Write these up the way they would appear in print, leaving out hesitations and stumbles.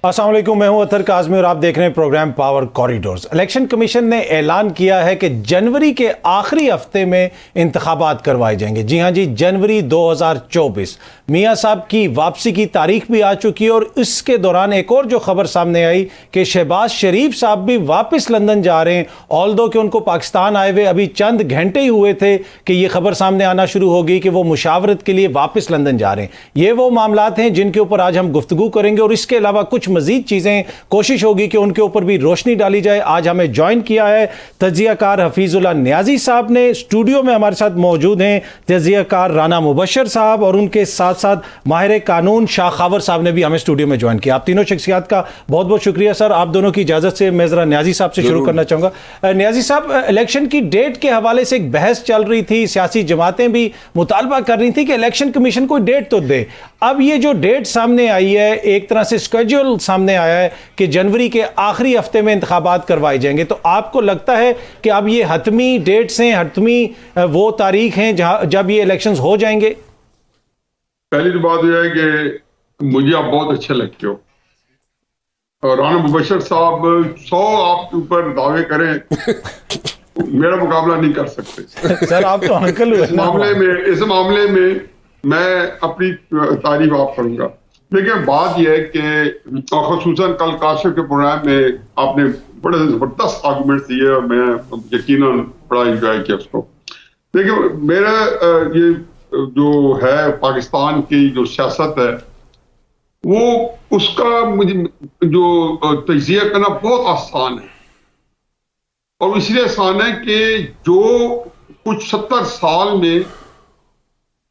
अस्सलाम वालेकुम, मैं हूं अतर काज़मी और आप देख रहे हैं program power corridors. Election commission ने ऐलान किया है कि जनवरी के आखिरी हफ्ते में इंतखाबात करवाए जाएंगे। जी हां जी, जनवरी 2024। मियां साहब की वापसी की तारीख भी आ चुकी है और इसके दौरान एक और जो खबर सामने आई कि शहबाज शरीफ साहब भी वापस लंदन जा रहे हैं। ऑल्दो कि उनको पाकिस्तान आए हुए अभी चंद घंटे ही हुए थे कि ये खबर सामने आना शुरू होगी कि वो मुशावरत के लिए वापस लंदन जा रहे हैं। ये वो मामलात हैं जिनके ऊपर आज हम गुफ्तगू करेंगे और इसके अलावा कुछ मजीद चीजें कोशिश होगी कि उनके ऊपर भी रोशनी डाली जाए। आज हमें ज्वाइन किया है तज्जियाकार हफीजुल्लाह न्याजी साहब ने। स्टूडियो में हमारे साथ मौजूद हैं तज्जियाकार राना मुबशर साहब और उनके साथ साथ माहिर कानून शाह खावर साहब ने भी हमें स्टूडियो में ज्वाइन किया। आप तीनों शख्सियात का बहुत बहुत शुक्रिया सर। आप दोनों की इजाजत से मैं जरा न्याजी साहब से शुरू करना चाहूंगा। न्याजी साहब, इलेक्शन की डेट के हवाले से एक बहस चल रही थी, सियासी जमातें भी मुतालबा कर रही थी कि इलेक्शन कमीशन कोई डेट तो दे। अब ये जो डेट सामने आई है, एक तरह से स्केड्यूल सामने आया है कि जनवरी के आखिरी हफ्ते में इंतखाबात करवाए जाएंगे, तो आपको लगता है कि अब ये हतमी डेट्स हैं, हतमी वो तारीख हैं जब ये इलेक्शंस हो जाएंगे? पहली तो बात यह है कि मुझे आप बहुत अच्छे लगते हो और राना मुबशर साहब 100 आपके ऊपर दावे करें मेरा मुकाबला नहीं कर सकते सर। आप तो अंकल हुए। इस मामले में मैं अपनी तारीफ आप करूंगा। लेकिन बात यह है कि खुसूसन कल काशिफ के प्रोग्राम में आपने बड़े जबरदस्त आर्गूमेंट दिए और मैं यकीनन बड़ा एंजॉय किया उसको। देखिए, मेरा ये जो है पाकिस्तान की जो सियासत है वो उसका मुझे जो तज्जिया करना बहुत आसान है और इसलिए आसान है कि जो कुछ 70 साल में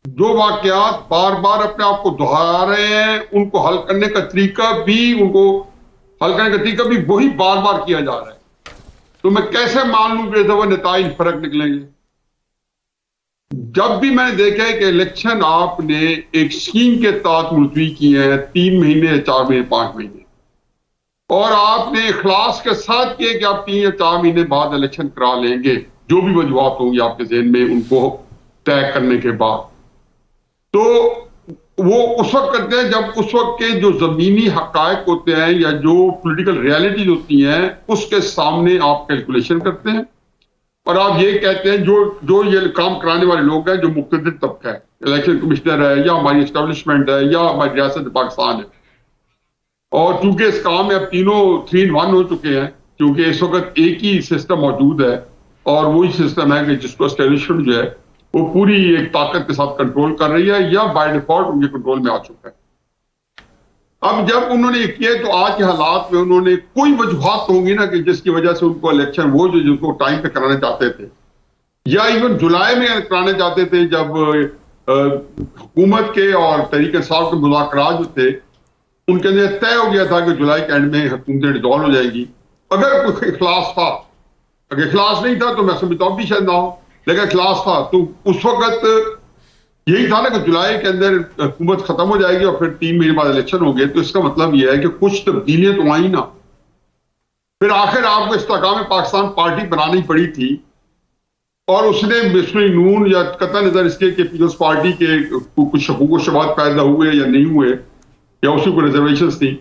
जो वाकयात बार बार अपने आप को दोहरा रहे हैं उनको हल करने का तरीका भी वही बार बार किया जा रहा है। तो मैं कैसे मान लूं कि नतीजे फर्क निकलेंगे? जब भी मैंने देखा है कि इलेक्शन आपने एक स्कीम के तहत मुलतवी किए हैं 3 महीने 4 महीने 5 महीने और आपने इखलास के साथ किए कि आप 3 या 4 महीने बाद इलेक्शन करा लेंगे, जो भी वजूहात होंगी आपके ज़हन में उनको तय करने के बाद, तो वो उस वक्त करते हैं जब उस वक्त के जो जमीनी हकायक होते हैं या जो पॉलिटिकल रियलिटीज होती हैं उसके सामने आप कैलकुलेशन करते हैं और आप ये कहते हैं जो ये काम कराने वाले लोग हैं, जो मुख्तलिफ तबका है, इलेक्शन कमिश्नर है या हमारी एस्टेब्लिशमेंट है या हमारी रियासत पाकिस्तान है, और चूंकि इस काम में अब तीनों 3 in 1 हो चुके हैं, क्योंकि इस वक्त एक ही सिस्टम मौजूद है और वही सिस्टम है कि जिसको एस्टेब्लिशमेंट जो है वो पूरी एक ताकत के साथ कंट्रोल कर रही है या बाय डिफॉल्ट उनके कंट्रोल में आ चुका है। अब जब उन्होंने ये किया तो आज के हालात में उन्होंने कोई वजूहात होंगी ना कि जिसकी वजह से उनको इलेक्शन वो जो जिसको टाइम पे कराना चाहते थे या इवन जुलाई में कराना चाहते थे, जब हुकूमत के और तहरीक इंसाफ के मुज़ाकरात जो थे उनके अंदर तय हो गया था कि जुलाई के एंड में हुकूमतें डिसॉल्व हो जाएगी। अगर कोई इखलास था, अगर इखलास नहीं था तो मैं समझता हूँ भी शायद ना हो, लेकिन इखलास था तो उस वक्त यही था ना कि जुलाई के अंदर हुकूमत खत्म हो जाएगी और फिर 3 महीने बाद इलेक्शन हो गए। तो इसका मतलब यह है कि कुछ तब्दीलियां तो आई ना, फिर आखिर आपको इस्तेकाम पाकिस्तान पार्टी बनानी पड़ी थी और उसने मिस्टर नून या कतई नजर इसके कि पीपल्स पार्टी के कुछ हुकूक शबात पैदा हुए या नहीं हुए या उसकी कोई रिजर्वेशन थी,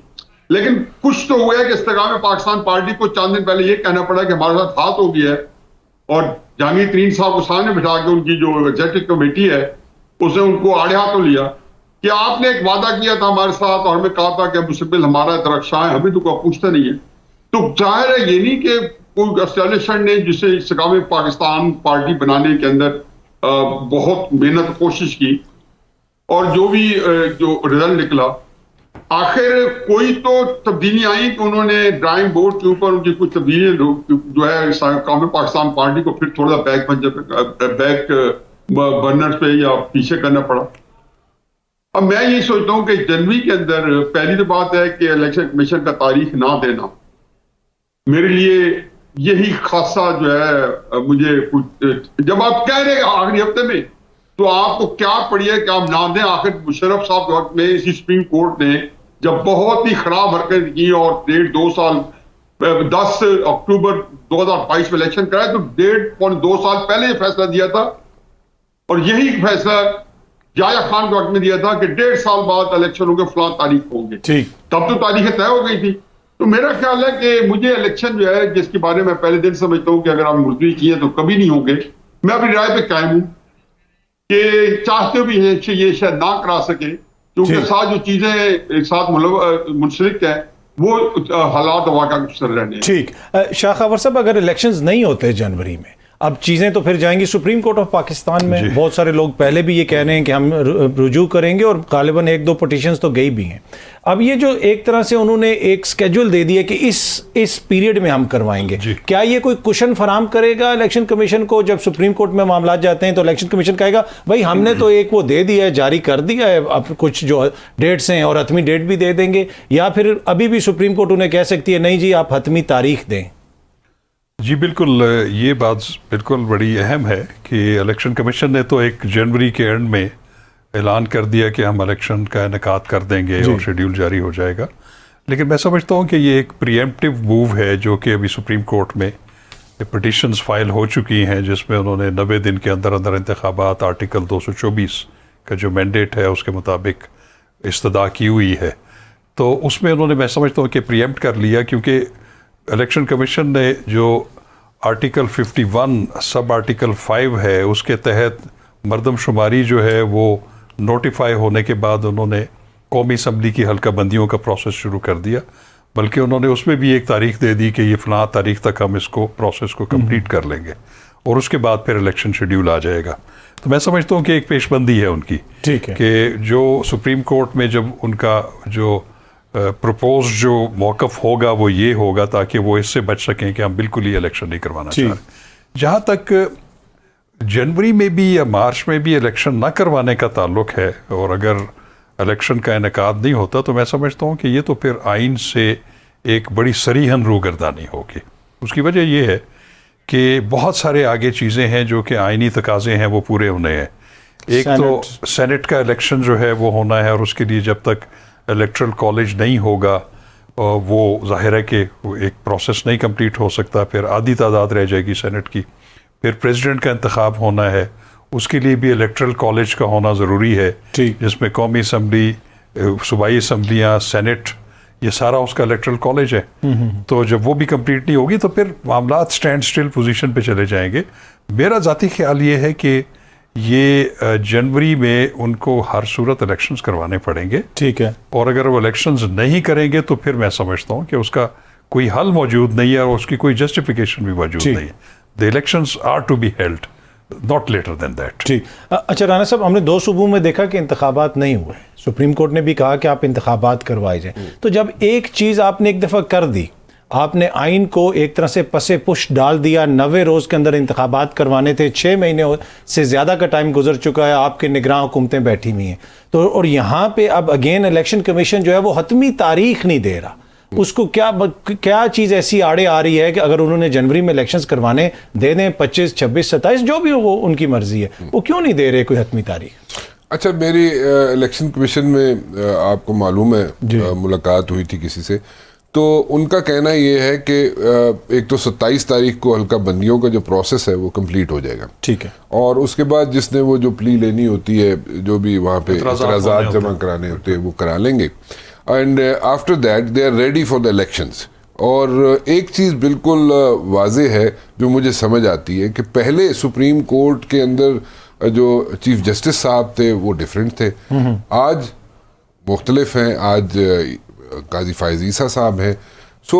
लेकिन कुछ तो हुआ है कि इस्तेकाम पाकिस्तान पार्टी को चंद दिन पहले यह कहना पड़ा कि हमारे साथ हाथ हो गया है और जहांगीर तरीन साहब को सामने बिठा के उनकी जो एग्जीक्यूटिव कमेटी है उसने उनको आड़े हाथों लिया कि आपने एक वादा किया था हमारे साथ और हमें कहा था कि मुस्तकबिल हमारा तरक्शा है, हमें तो कोई पूछता नहीं है। तो जाहिर है ये नहीं कि कोई एस्टेब्लिशमेंट ने जिसे इस्तेकाम पाकिस्तान पार्टी बनाने के अंदर बहुत मेहनत कोशिश की और जो भी जो रिजल्ट निकला, आखिर कोई तो तब्दीली आई कि उन्होंने ड्राइंग बोर्ड के ऊपर उनकी कुछ तब्दीली जो है इस्तेकाम पाकिस्तान पार्टी को फिर थोड़ा बैक बर्नर्स पे या पीछे करना पड़ा। अब मैं ये सोचता हूं कि जनवरी के अंदर पहली तो बात है कि इलेक्शन कमीशन का तारीख ना देना मेरे लिए यही खासा जो है, मुझे कुछ जब आप कह रहे हैं आखिरी हफ्ते में तो आपको क्या पड़ी है कि आप ना दें। आखिर मुशर्रफ साहब के वक्त में इसी सुप्रीम कोर्ट ने जब बहुत ही खराब हरकत की और 1.5-2 साल 10 अक्टूबर 2022 में इलेक्शन कराया तो 1.5-2 साल पहले ये फैसला दिया था और यही फैसला याया खान के वक्त में दिया था कि 1.5 साल बाद इलेक्शन होंगे, फलां तारीख होंगे। ठीक, तब तो तारीखें तय हो गई थी। तो मेरा ख्याल है कि मुझे इलेक्शन जो है, जिसके बारे में पहले दिन समझता हूं कि अगर आप मुलतवी किए तो कभी नहीं होंगे, मैं अपनी राय पे कायम हूं कि चाहते भी हैं कि ये शायद ना करा सके, क्योंकि साथ जो चीजें एक साथ मुंसलिक है वो हालात वाक़ा गुजर रहे हैं। ठीक। शाह खबर साहब, अगर इलेक्शंस नहीं होते जनवरी में, अब चीज़ें तो फिर जाएंगी सुप्रीम कोर्ट ऑफ पाकिस्तान में। बहुत सारे लोग पहले भी ये कह रहे हैं कि हम रुजू करेंगे, और गालिबन 1-2 पिटीशंस तो गई भी हैं। अब ये जो एक तरह से उन्होंने एक स्केड्यूल दे दिया कि इस पीरियड में हम करवाएंगे, क्या ये कोई कुशन फराम करेगा इलेक्शन कमीशन को? जब सुप्रीम कोर्ट में मामला जाते हैं तो इलेक्शन कमीशन कहेगा भाई हमने तो एक वो दे दिया है, जारी कर दिया है, अब कुछ जो डेट्स हैं और हतमी डेट भी दे देंगे, या फिर अभी भी सुप्रीम कोर्ट उन्हें कह सकती है नहीं जी आप हतमी तारीख दें? जी बिल्कुल, ये बात बिल्कुल बड़ी अहम है कि इलेक्शन कमीशन ने तो एक जनवरी के एंड में ऐलान कर दिया कि हम इलेक्शन का इनेकाद कर देंगे और शेड्यूल जारी हो जाएगा। लेकिन मैं समझता हूँ कि ये एक प्रीएम्प्टिव मूव है, जो कि अभी सुप्रीम कोर्ट में पिटीशंस फाइल हो चुकी हैं, जिसमें उन्होंने 90 दिन के अंदर अंदर इंतखाबात आर्टिकल 224 का जो मैंडेट है उसके मुताबिक इस्तदा की हुई है। तो उसमें उन्होंने, मैं समझता हूँ कि प्रीएम्प्ट कर लिया, क्योंकि इलेक्शन कमीशन ने जो आर्टिकल 51 सब आर्टिकल 5 है उसके तहत मरदमशुमारी जो है वो नोटिफाई होने के बाद उन्होंने कौमी असम्बली की हल्का बंदियों का प्रोसेस शुरू कर दिया, बल्कि उन्होंने उसमें भी एक तारीख दे दी कि ये फलां तारीख तक हम इसको प्रोसेस को कंप्लीट कर लेंगे और उसके बाद फिर इलेक्शन शेड्यूल आ जाएगा। तो मैं समझता हूँ कि एक पेशबंदी है उनकी, ठीक है, कि जो सुप्रीम कोर्ट में जब उनका जो प्रपोज जो मौक़िफ़ होगा वो ये होगा ताकि वो इससे बच सकें कि हम बिल्कुल ही इलेक्शन नहीं करवाना चाह रहे। जहाँ तक जनवरी में भी या मार्च में भी इलेक्शन ना करवाने का ताल्लुक है, और अगर इलेक्शन का इनेकाद नहीं होता तो मैं समझता हूँ कि ये तो फिर आइन से एक बड़ी सरीहन रूगर्दानी होगी। उसकी वजह ये है कि बहुत सारे आगे चीज़ें हैं जो कि आइनी तकाज़े हैं वो पूरे होने हैं। एक तो सेनेट का इलेक्शन जो है वो होना है, और उसके लिए जब तक इलेक्ट्रल कॉलेज नहीं होगा वो ज़ाहिर है कि एक प्रोसेस नहीं कंप्लीट हो सकता, फिर आधी तादाद रह जाएगी सेनेट की। फिर प्रेसिडेंट का इंतखाब होना है, उसके लिए भी इलेक्ट्रल कॉलेज का होना ज़रूरी है, जिसमें कौमी असम्बली, सूबाई असम्बलियाँ, सेनेट, ये सारा उसका इलेक्ट्रल कॉलेज है। तो जब वो भी कंप्लीट नहीं होगी तो फिर मामला स्टैंड स्टिल पोजीशन पे चले जाएंगे। मेरा ज़ाती ख्याल ये है कि ये जनवरी में उनको हर सूरत इलेक्शंस करवाने पड़ेंगे, ठीक है, और अगर वो इलेक्शंस नहीं करेंगे तो फिर मैं समझता हूँ कि उसका कोई हल मौजूद नहीं है और उसकी कोई जस्टिफिकेशन भी मौजूद नहीं है। The elections are to be held, not later than that. ठीक। अच्छा राना साहब, हमने 2 सूबों में देखा कि इंतखाबात नहीं हुए, सुप्रीम कोर्ट ने भी कहा कि आप इंतखाबात करवाए जाए। तो जब एक चीज़ आपने एक दफ़ा कर दी, आपने आइन को एक तरह से पसे पुश डाल दिया, 90 रोज़ के अंदर इंतखाबात करवाने थे, 6 महीने से ज़्यादा का टाइम गुजर चुका है, आपके निगरान हुकूमतें बैठी हुई हैं, तो और यहाँ पे अब अगेन इलेक्शन कमीशन जो है वो हतमी तारीख नहीं दे रहा। उसको क्या चीज़ ऐसी आड़े आ रही है कि अगर उन्होंने जनवरी में इलेक्शंस करवाने दे दें, 25, 26, 27 जो भी वो उनकी मर्जी है, वो क्यों नहीं दे रहे कोई हतमी तारीख? अच्छा, मेरी इलेक्शन कमीशन में आपको मालूम है मुलाकात हुई थी किसी से, तो उनका कहना ये है कि एक तो 27 तारीख को हल्का बंदियों का जो प्रोसेस है वो कंप्लीट हो जाएगा, ठीक है, और उसके बाद जिसने वो जो प्ली लेनी होती है, जो भी वहाँ पे इतराज़ात जमा कराने होते हैं वो करा लेंगे, and after that they are ready for the elections. और एक चीज़ बिल्कुल वाज़ेह है जो मुझे समझ आती है कि पहले सुप्रीम कोर्ट के अंदर जो चीफ जस्टिस साहब थे वो डिफरेंट थे, आज मुख्तलिफ हैं, आज काजी फायज़ ईसा साहब हैं। सो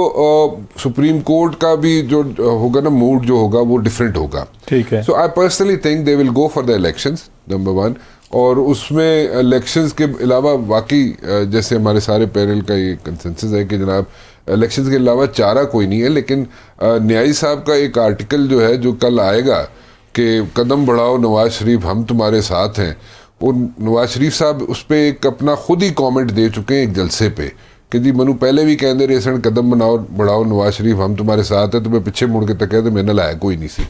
सुप्रीम कोर्ट का भी जो होगा ना मूड जो होगा वो डिफरेंट होगा, ठीक है। So I personally think they will go for the elections, number 1, और उसमें इलेक्शंस के अलावा वाकई जैसे हमारे सारे पैनल का ये कंसेंसस है कि जनाब इलेक्शंस के अलावा चारा कोई नहीं है, लेकिन न्यायी साहब का एक आर्टिकल जो है जो कल आएगा कि कदम बढ़ाओ नवाज शरीफ हम तुम्हारे साथ हैं, वो नवाज शरीफ साहब उस पर एक अपना खुद ही कमेंट दे चुके हैं एक जलसे पे कि जी मनु पहले भी कहते रहे सन कदम बढ़ाओ नवाज शरीफ हम तुम्हारे साथ है, तो मैं पीछे मुड़ के तक कहते मैंने लाया कोई नहीं सी।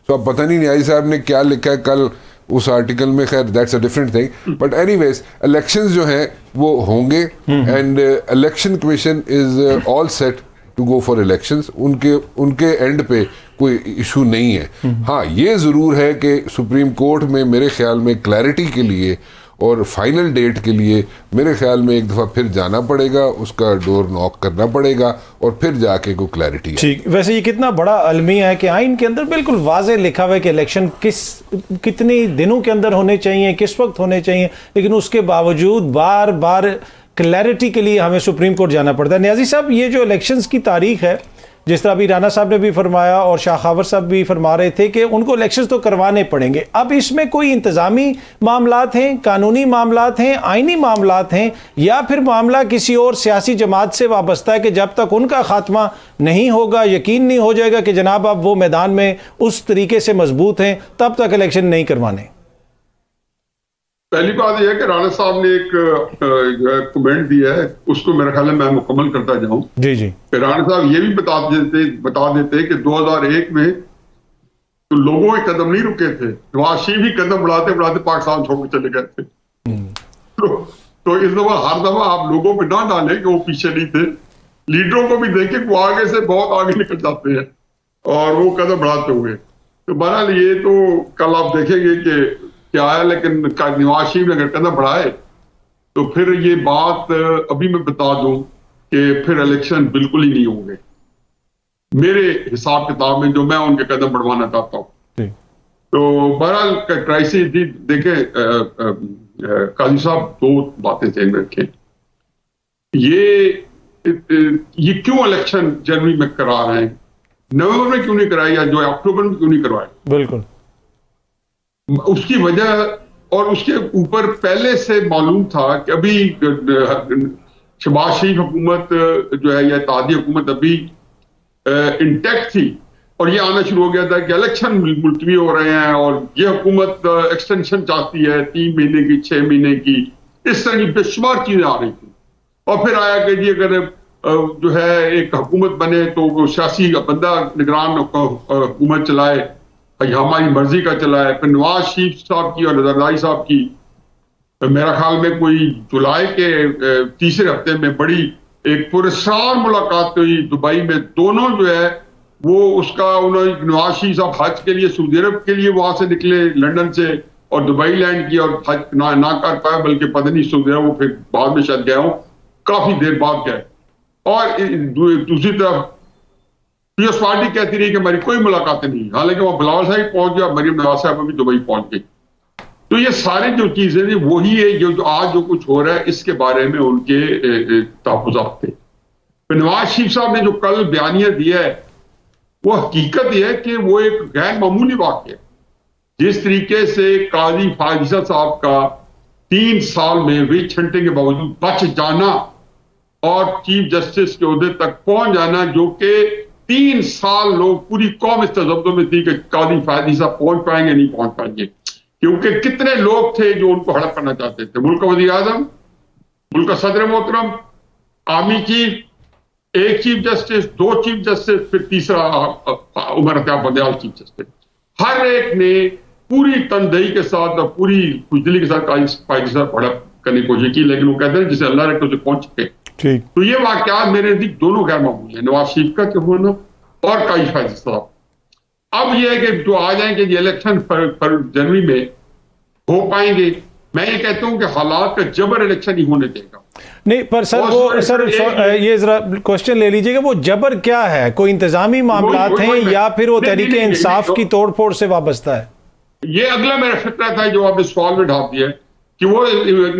तो अब पता नहीं न्यायी साहब ने क्या लिखा है कल उस आर्टिकल में, खैर that's a different thing, but anyways elections जो हैं वो होंगे and election commission is all set to go for elections. उनके एंड पे कोई इशू नहीं है। हाँ, ये ज़रूर है कि सुप्रीम कोर्ट में मेरे ख्याल में क्लैरिटी के लिए और फाइनल डेट के लिए मेरे ख्याल में एक दफ़ा फिर जाना पड़ेगा, उसका डोर नॉक करना पड़ेगा और फिर जाके कोई क्लैरिटी है। ठीक, वैसे ये कितना बड़ा अलमिया है कि आइन के अंदर बिल्कुल वाज़े लिखा हुआ है कि इलेक्शन कितने दिनों के अंदर होने चाहिए, किस वक्त होने चाहिए, लेकिन उसके बावजूद बार बार क्लैरिटी के लिए हमें सुप्रीम कोर्ट जाना पड़ता है। नियाज़ी साहब, ये जो इलेक्शंस की तारीख है, जिस तरह अभी राना साहब ने भी फरमाया और शाह खावर साहब भी फरमा रहे थे कि उनको इलेक्शंस तो करवाने पड़ेंगे, अब इसमें कोई इंतज़ामी मामलात हैं, कानूनी मामलात हैं, आइनी मामलात हैं, या फिर मामला किसी और सियासी जमात से वाबस्ता है कि जब तक उनका खात्मा नहीं होगा, यकीन नहीं हो जाएगा कि जनाब अब वो मैदान में उस तरीके से मजबूत हैं, तब तक इलेक्शन नहीं करवाने? पहली बात यह है कि राणा साहब ने एक कमेंट दिया है, उसको मेरे ख्याल में मैं मुकम्मल करता जाऊं। जी जी। राणा साहब ये भी बता देते कि 2001 में तो लोगों के कदम नहीं रुके थे, नवाज शरीफ ही कदम बढ़ाते बढ़ाते पाकिस्तान छोड़कर चले गए थे। तो इस दफा हर दफा आप लोगों पे ना डालें कि वो पीछे नहीं थे, लीडरों को भी देखें वो आगे से बहुत आगे निकल जाते हैं और वो कदम बढ़ाते हुए। तो बहरहाल ये तो कल आप देखेंगे कि क्या है, लेकिन नवाज शरीफ ने अगर कदम बढ़ाए तो फिर ये बात अभी मैं बता दूं कि फिर इलेक्शन बिल्कुल ही नहीं होंगे मेरे हिसाब किताब में, जो मैं उनके कदम बढ़वाना चाहता हूं। तो बहरहाल क्राइसिस देखे काजी साहब, दो बातें ध्यान में रखें। ये क्यों इलेक्शन जनवरी में करा रहे हैं, नवंबर में क्यों नहीं कराए या जो अक्टूबर में क्यों नहीं करवाए? बिल्कुल उसकी वजह, और उसके ऊपर पहले से मालूम था कि अभी शहबाज शरीफ हुकूमत जो है या इत्तेहादी हुकूमत अभी इंटैक्ट थी और ये आना शुरू हो गया था कि इलेक्शन मुलतवी हो रहे हैं और ये हुकूमत एक्सटेंशन चाहती है 3 महीने की, 6 महीने की, इस तरह की बेशुमार चीजें आ रही थी। और फिर आया कि जी अगर जो है एक हुकूमत बने तो वो सियासी बंदा निगरान हुकूमत चलाए, हमारी मर्जी का चला है। फिर नवाज शरीफ साहब की और जरदारी साहब की मेरा ख्याल में कोई जुलाई के तीसरे हफ्ते में बड़ी एक पुरस्कार मुलाकात हुई दुबई में। दोनों जो है वो उसका उन्होंने नवाज शरीफ साहब हज के लिए सऊदी अरब के लिए वहां से निकले लंदन से और दुबई लैंड किया और हज ना कर पाया, बल्कि पता नहीं सऊदी अरब वो फिर बाद में शायद गया हूं, काफी देर बाद गए। और दूसरी तरफ पीएस पार्टी कहती रही कि हमारी कोई मुलाकातें नहीं, हालांकि वहां बिलावल साहब पहुंच गया, मरीम नवाज साहब भी दुबई पहुंच गई। तो ये सारे जो चीजें थी वही है जो आज जो कुछ हो रहा है इसके बारे में उनके तहफ़्फ़ुज़ात थे। तो नवाज शरीफ साहब ने जो कल बयानिया दिया है वो हकीकत यह है कि वो एक गैर मामूली वाक़या है। जिस तरीके से काजी फाजिसा साहब का 3 साल में विच हंटिंग के बावजूद बच जाना और चीफ जस्टिस के ओहदे तक पहुंच जाना, जो कि 3 साल लोग पूरी कौम इस तजब्बे में थी कि काजी फाजिसा पहुंच पाएंगे नहीं पहुंच पाएंगे, क्योंकि कितने लोग थे जो उनको हड़प करना चाहते थे। मुल्क का वज़ीर आज़म, मुल्क का सदर मोहतरम, आर्मी चीफ, एक चीफ जस्टिस, 2 चीफ जस्टिस, फिर तीसरा उमर अत्ताब बंदयाल चीफ जस्टिस, हर एक ने पूरी तनदेही के साथ और पूरी खुजदली के साथ काजी फाजिसा हड़प करने की कोशिश की, लेकिन वो कहते हैं जिसे अल्लाह रखे उसे पहुंच चुके। ठीक, तो ये वाकयात मेरे नजदीक दोनों गैर मामूली है, नवाज शरीफ का के होना और काजी फाजिसा साहब। अब ये है कि जो आ जाएंगे ये इलेक्शन जनवरी में हो पाएंगे, मैं ये कहता हूं कि हालात का जबर इलेक्शन ही होने देगा नहीं। पर सर वो सर ये जरा क्वेश्चन ले लीजिएगा, वो जबर क्या है? कोई इंतजामी मामलात हैं या फिर वो तहरीके इंसाफ की तोड़फोड़ से वाबस्ता है? ये अगला मेरा फिक्र था जो आपने सवाल में ढाप दिया है कि वो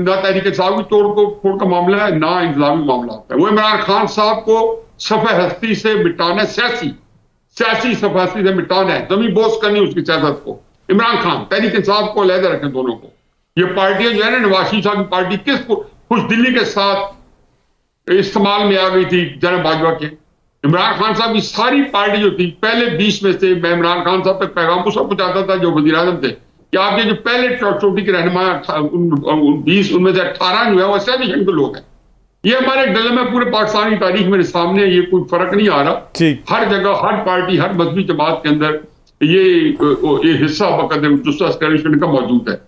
ना तहरीके इंसाफ की तोड़ का मामला है ना इंतजामी मामला है। वो इमरान खान साहब को सफ़े हस्ती से मिटाना, सियासी सफ़े हस्ती से मिटाना है, जमीन बोस करनी उसकी सियासत को। इमरान खान तहरीक इंसाफ को अलहदा रखें दोनों को। ये पार्टियां जो है ना, नवाज शरीफ साहब की पार्टी किस खुश दिल्ली के साथ इस्तेमाल में आ गई थी जनरल बाजवा के। इमरान खान साहब की सारी पार्टी जो थी पहले 20 में से, मैं इमरान खान साहब तक पैगाम को सब पहुंचाता था जो वज़ीर आज़म थे कि आपके जो पहले चोटी के रहनुमा 20 उनमें से 18 जो है वो एस्टैब्लिशमेंट के लोग हैं। ये हमारे गले में पूरे पाकिस्तान की तारीख मेरे सामने, ये कोई फर्क नहीं आ रहा। हर जगह, हर पार्टी, हर मजहबी जमात के अंदर ये हिस्सा का मौजूद है।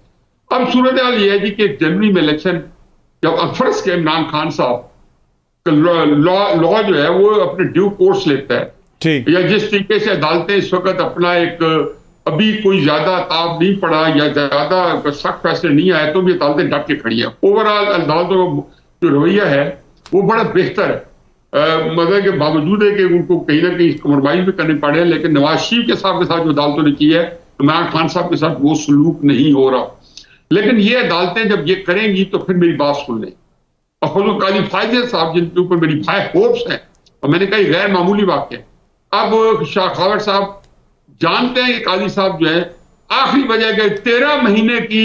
अब सूरत हाल ये है जी कि जनवरी में इलेक्शन जब फर्ज के इमरान खान साहब लॉ जो है वो अपने ड्यू कोर्स लेता है, या जिस तरीके से अदालतें इस वक्त अपना एक अभी कोई ज्यादा ताब नहीं पड़ा या ज्यादा सख्त फैसले नहीं आए तो भी अदालतें डट के खड़ी है। ओवरऑल अदालतों का जो रवैया है वो बड़ा बेहतर है। मतलब के बावजूद है कि उनको कहीं ना कहीं कम्प्रोमाइज भी करने पड़े, लेकिन नवाज शरीफ के साथ जो अदालतों ने की है, इमरान खान साहब के साथ वो सलूक नहीं हो रहा। लेकिन ये अदालतें जब ये करेंगी तो फिर मेरी बात सुन लें। और खुद काजी फायदे साहब जिनके ऊपर मेरी हाई होप्स है, और मैंने कहा गैर मामूली वाक़या, अब शाह खावर साहब जानते हैं कि काजी साहब जो है आखिरी वजह के 13 महीने की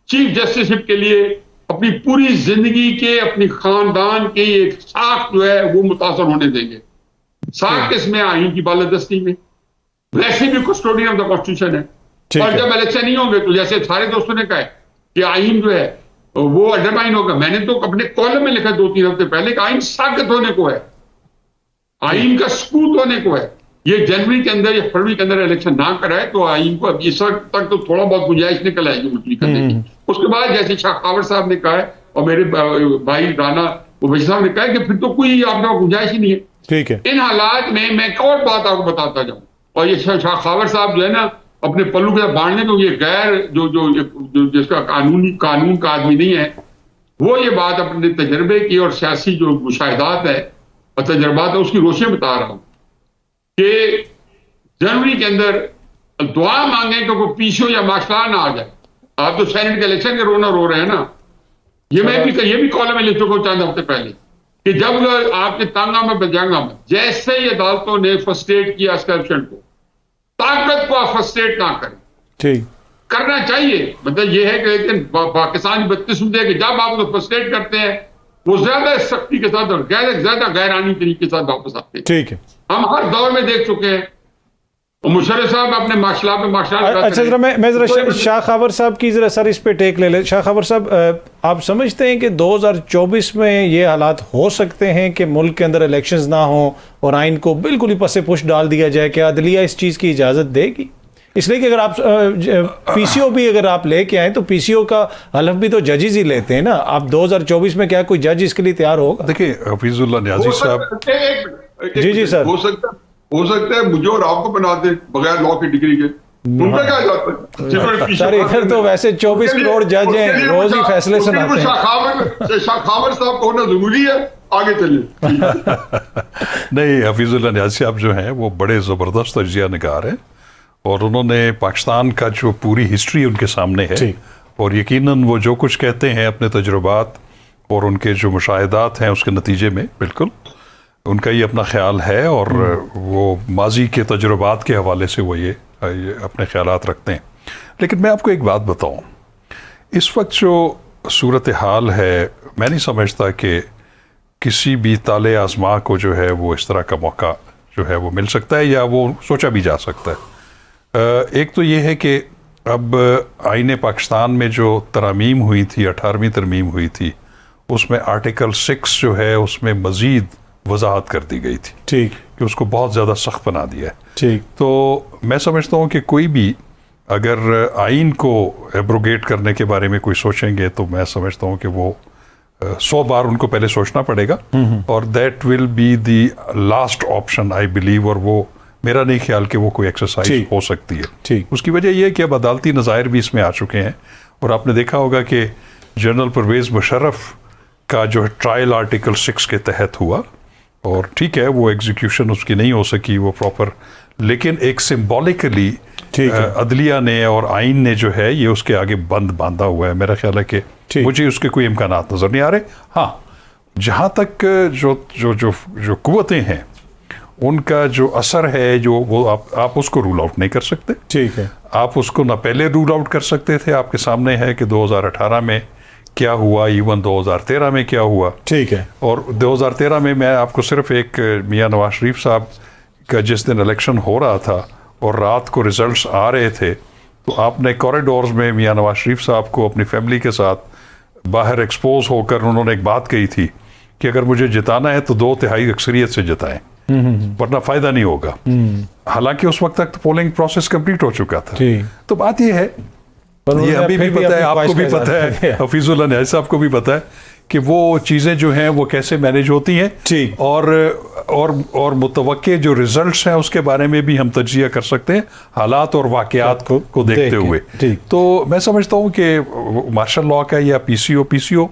चीफ जस्टिसशिप के लिए अपनी पूरी जिंदगी के अपनी खानदान के एक साख जो है वो मुतासर होने देंगे। साख किसमें? आईन की बालादस्ती में। वैसे भी कस्टोडियन ऑफ द कॉन्स्टिट्यूशन है। और जब इलेक्शन नहीं होंगे तो जैसे सारे दोस्तों ने कहा कि आईन जो है वो अंडरमाइन होगा। मैंने तो अपने कॉलम में लिखा 2-3 हफ्ते पहले कि आईन साबित होने को है, आईन का सबूत होने को है। ये जनवरी के अंदर या फरवरी के अंदर इलेक्शन ना कराए तो आईन को इस वक्त तक तो थोड़ा बहुत गुंजाइश निकल आएगी मुलतवी करने की। उसके बाद जैसे शाह खावर साहब ने कहा है और मेरे भाई राना वजी साहब ने कहा कि फिर तो कोई आपके पास गुंजाइश ही नहीं है। ठीक है। इन हालात में मैं एक और बात आपको बताता जाऊं, और ये शाह खावर साहब जो है ना अपने पल्लू के साथ बांधने तो ये गैर जो जिसका कानून का आदमी नहीं है, वो ये बात अपने तजर्बे की और सियासी जो मुशाहिदात है और तजर्बात है उसकी रोशनी में बता रहा हूं कि जनवरी के अंदर दुआ मांगे कि कोई पीछे या माशला ना आ जाए। आप तो सेनेट के इलेक्शन के रोना रो रहे हैं ना। ये भी कॉलम में लिख चुका हूं चंद हफ्ते पहले कि जब आपके तांगा में बजांगा में जैसे ही अदालतों ने फर्स्ट एड किया करप्शन को, ताकत को आप फर्स्ट एड ना करें। ठीक करना चाहिए, मतलब ये है कि लेकिन पाकिस्तान बदकिस्मती है कि जब आप तो फर्स्ट एड करते हैं वो ज्यादा सख्ती के साथ और ज्यादा गैरानी तरीके के साथ वापस आते हैं। ठीक है, हम हर दौर में देख चुके हैं। मुशर्रफ साहब अपने माशला पे माशला। अच्छा जरा मैं जरा शाह खावर साहब की जरा सर इस पे टेक ले ले। शाह खावर साहब, आप समझते हैं कि 2024 में ये हालात हो सकते हैं कि मुल्क के अंदर इलेक्शंस ना हो और आइन को बिल्कुल ही पसे पुश डाल दिया जाए? क्या अदलिया इस चीज़ की इजाज़त देगी? इसलिए कि अगर आप पीसीओ भी अगर आप लेके आए तो पीसीओ का हलफ भी तो जजेस ही लेते हैं ना। आप 2024 में क्या कोई जज इसके लिए तैयार होगा? देखिए हफीजुल्लाह न्याजी साहब, जी सर, हो सकता है मुझे और आपको बना दे बगैर लॉ की डिग्री के। उनका क्या जाता है सर, इधर तो वैसे 24 करोड़ जज हैं, रोज ही फैसले सुनाते हैं। शाह खावर साहब को होना जरूरी है। आगे चलिए। नहीं, हफीजुल्लाह न्याजी साहब जो हैं वो बड़े ज़बरदस्त तजिया निगार हैं और उन्होंने पाकिस्तान का जो पूरी हिस्ट्री उनके सामने है और यकीनन वो जो कुछ कहते हैं अपने तजुर्बात और उनके जो मुशाहिदात हैं उसके नतीजे में बिल्कुल उनका ये अपना ख्याल है और वो माजी के तजुर्बात के हवाले से वो ये अपने ख्यालात रखते हैं। लेकिन मैं आपको एक बात बताऊं, इस वक्त जो सूरत हाल है मैं नहीं समझता कि किसी भी ताले आज़मा को जो है वो इस तरह का मौका जो है वो मिल सकता है या वो सोचा भी जा सकता है। एक तो ये है कि अब आईन पाकिस्तान में जो तरमीम हुई थी, 18वीं तरमीम हुई थी, उसमें आर्टिकल 6 जो है उसमें मज़ीद वजाहत कर दी गई थी। ठीक, कि उसको बहुत ज़्यादा सख्त बना दिया है। ठीक, तो मैं समझता हूँ कि कोई भी अगर आइन को एब्रोगेट करने के बारे में कोई सोचेंगे तो मैं समझता हूँ कि वो 100 बार उनको पहले सोचना पड़ेगा और that will be the last option I believe. और वो मेरा नहीं ख्याल कि वो कोई एक्सरसाइज हो सकती है। ठीक, उसकी वजह यह है कि अब अदालती नज़ायर भी इसमें आ चुके हैं और आपने देखा होगा कि जनरल परवेज़ मुशर्रफ का जो ट्रायल आर्टिकल 6 के तहत हुआ और ठीक है वो एग्जीक्यूशन उसकी नहीं हो सकी वो प्रॉपर, लेकिन एक सिंबॉलिकली अदलिया ने और आइन ने जो है ये उसके आगे बंद बांधा हुआ है। मेरा ख्याल है कि मुझे उसके कोई इम्कानात नज़र नहीं आ रहे। हाँ, जहाँ तक जो कुव्वतें हैं उनका जो असर है जो वो आप उसको रूल आउट नहीं कर सकते। ठीक है, आप उसको ना पहले रूल आउट कर सकते थे। आपके सामने है कि 2018 में क्या हुआ, इवन 2013 में क्या हुआ। ठीक है, और 2013 में मैं आपको सिर्फ एक मियां नवाज शरीफ साहब का जिस दिन इलेक्शन हो रहा था और रात को रिजल्ट्स आ रहे थे तो आपने कॉरिडोर्स में मियां नवाज शरीफ साहब को अपनी फैमिली के साथ बाहर एक्सपोज होकर उन्होंने एक बात कही थी कि अगर मुझे जिताना है तो 2/3 अक्सरियत से जिताएं वरना फायदा नहीं होगा। हालांकि उस वक्त तक तो पोलिंग प्रोसेस कंप्लीट हो चुका था। तो बात यह है, ये अभी भी पता है, आपको भी पता है, हफीजुल्लाह न्याजी साहब को भी पता है कि वो चीज़ें जो हैं वो कैसे मैनेज होती हैं, ठीक। और मुतवक्के जो रिजल्ट्स हैं उसके बारे में भी हम तज्जिया कर सकते हैं हालात और वाक़यात को देखते हुए। ठीक। तो मैं समझता हूँ कि मार्शल लॉ का या पीसीओ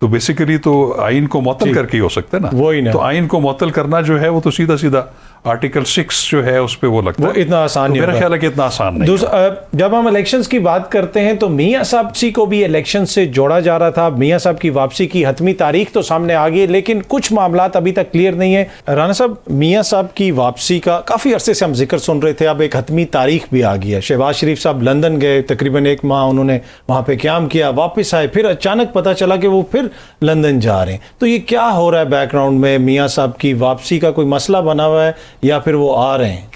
तो बेसिकली तो आइन को मुअत्तल करके ही हो सकता है ना। वही ना। तो आइन को मुअत्तल करना जो है वो तो सीधा सीधा आर्टिकल 6 जो है उस पे वो लगता है, इतना आसान तो नहीं मेरा होगा। ख्याल है कि इतना आसान नहीं है। जब हम इलेक्शंस की बात करते हैं तो मियां साहब को भी इलेक्शन से जोड़ा जा रहा था। मियां साहब की वापसी की हतमी तारीख तो सामने आ गई, लेकिन कुछ मामलात अभी तक क्लियर नहीं है। राना साहब, मियां साहब की वापसी का काफ़ी अरसे से हम जिक्र सुन रहे थे, अब एक हतमी तारीख भी आ गई है। शहबाज शरीफ साहब लंदन गए, तकरीबन 1 माह उन्होंने वहाँ पे क़याम किया, वापस आए, फिर अचानक पता चला कि वो फिर लंदन जा रहे हैं। तो ये क्या हो रहा है बैकग्राउंड में? मियां साहब की वापसी का कोई मसला बना हुआ है या फिर वो आ रहे हैं?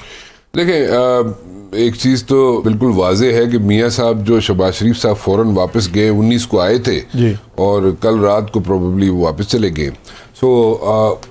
देखें, एक चीज़ तो बिल्कुल वाजे है कि मियां साहब जो शहबाज शरीफ साहब फ़ौरन वापस गए, 19 को आए थे जी। और कल रात को प्रोबेबली वो वापस चले गए। सो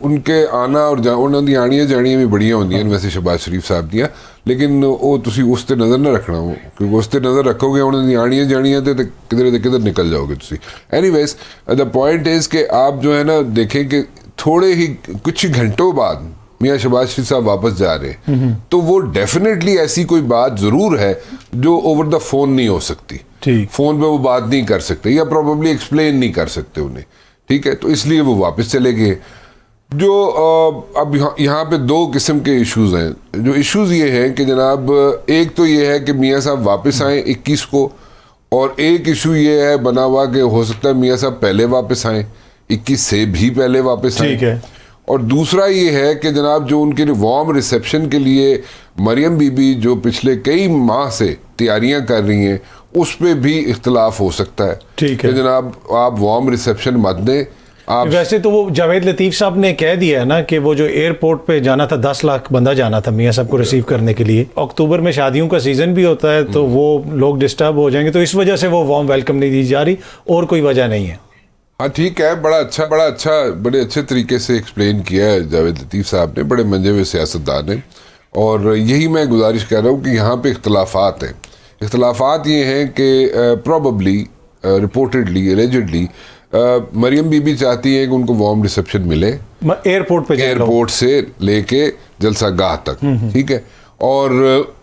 उनके आना और उन्होंने दी आनियां जानियां भी बड़ियां होंदियां वैसे शहबाज शरीफ साहब दियां, लेकिन वो तुसी उस ते नज़र ना रखना हो, क्योंकि उस ते नज़र रखोगे उन्होंने दी आनियां जानियां ते किधर निकल जाओगे तुसी। एनीवेज, द पॉइंट इज़ कि आप जो है ना देखें कि थोड़े ही कुछ ही घंटों बाद मियां शहबाज शरीफ साहब वापस जा रहे हैं, तो वो डेफिनेटली ऐसी कोई बात जरूर है जो ओवर द फोन नहीं हो सकती। ठीक। फोन पे वो बात नहीं कर सकते या प्रोबेबली एक्सप्लेन नहीं कर सकते उन्हें, ठीक है, तो इसलिए वो वापस चले गए। जो अब यहाँ पे 2 किस्म के इश्यूज हैं। जो इश्यूज ये हैं कि जनाब, एक तो ये है कि मियां साहब वापस आए 21 को, और एक इशू ये है बना हुआ कि हो सकता है मियां साहब पहले वापस आए, 21 से भी पहले वापस आए। ठीक है। और दूसरा ये है कि जनाब जो उनके वार्म रिसेप्शन के लिए मरियम बीबी जो पिछले कई माह से तैयारियां कर रही हैं, उस पे भी इख्तलाफ हो सकता है। ठीक है। कि जनाब आप वार्म रिसेप्शन मत दें। आप वैसे तो वो जावेद लतीफ़ साहब ने कह दिया है ना कि वो जो एयरपोर्ट पे जाना था, 10 लाख बंदा जाना था मियां साहब को रिसीव करने के लिए। अक्टूबर में शादियों का सीजन भी होता है, तो वो लोग डिस्टर्ब हो जाएंगे, तो इस वजह से वो वार्म वेलकम नहीं दी जा रही, और कोई वजह नहीं है। हाँ ठीक है, बड़े अच्छे तरीके से एक्सप्लेन किया है जावेद लतीफ़ साहब ने, बड़े मंजे हुए सियासतदान ने। और यही मैं गुजारिश कर रहा हूँ कि यहाँ पे इख्तलाफात हैं। इख्तलाफात ये हैं कि प्रॉबली रिपोर्टेडली एलिजेडली मरियम बीबी चाहती है कि उनको वार्म रिसेप्शन मिले एयरपोर्ट से लेके जलसागाह तक, ठीक है। और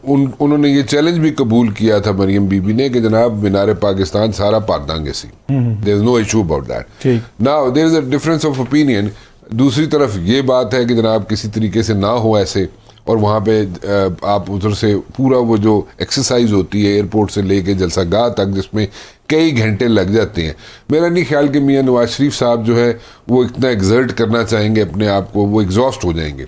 उन्होंने ये चैलेंज भी कबूल किया था मरियम बीबी ने कि जनाब मीनार पाकिस्तान सारा पार दांगे सी, there is no issue about that. Now there is a difference of opinion. दूसरी तरफ ये बात है कि जनाब किसी तरीके से ना हो ऐसे, और वहाँ पे आप उधर से पूरा वो जो एक्सरसाइज होती है एयरपोर्ट से लेके जलसागाह तक, जिसमें कई घंटे लग जाते हैं। मेरा नहीं ख्याल कि मियां नवाज शरीफ साहब जो है वो इतना एक्सर्ट करना चाहेंगे अपने आप को, वो एग्जॉस्ट हो जाएंगे,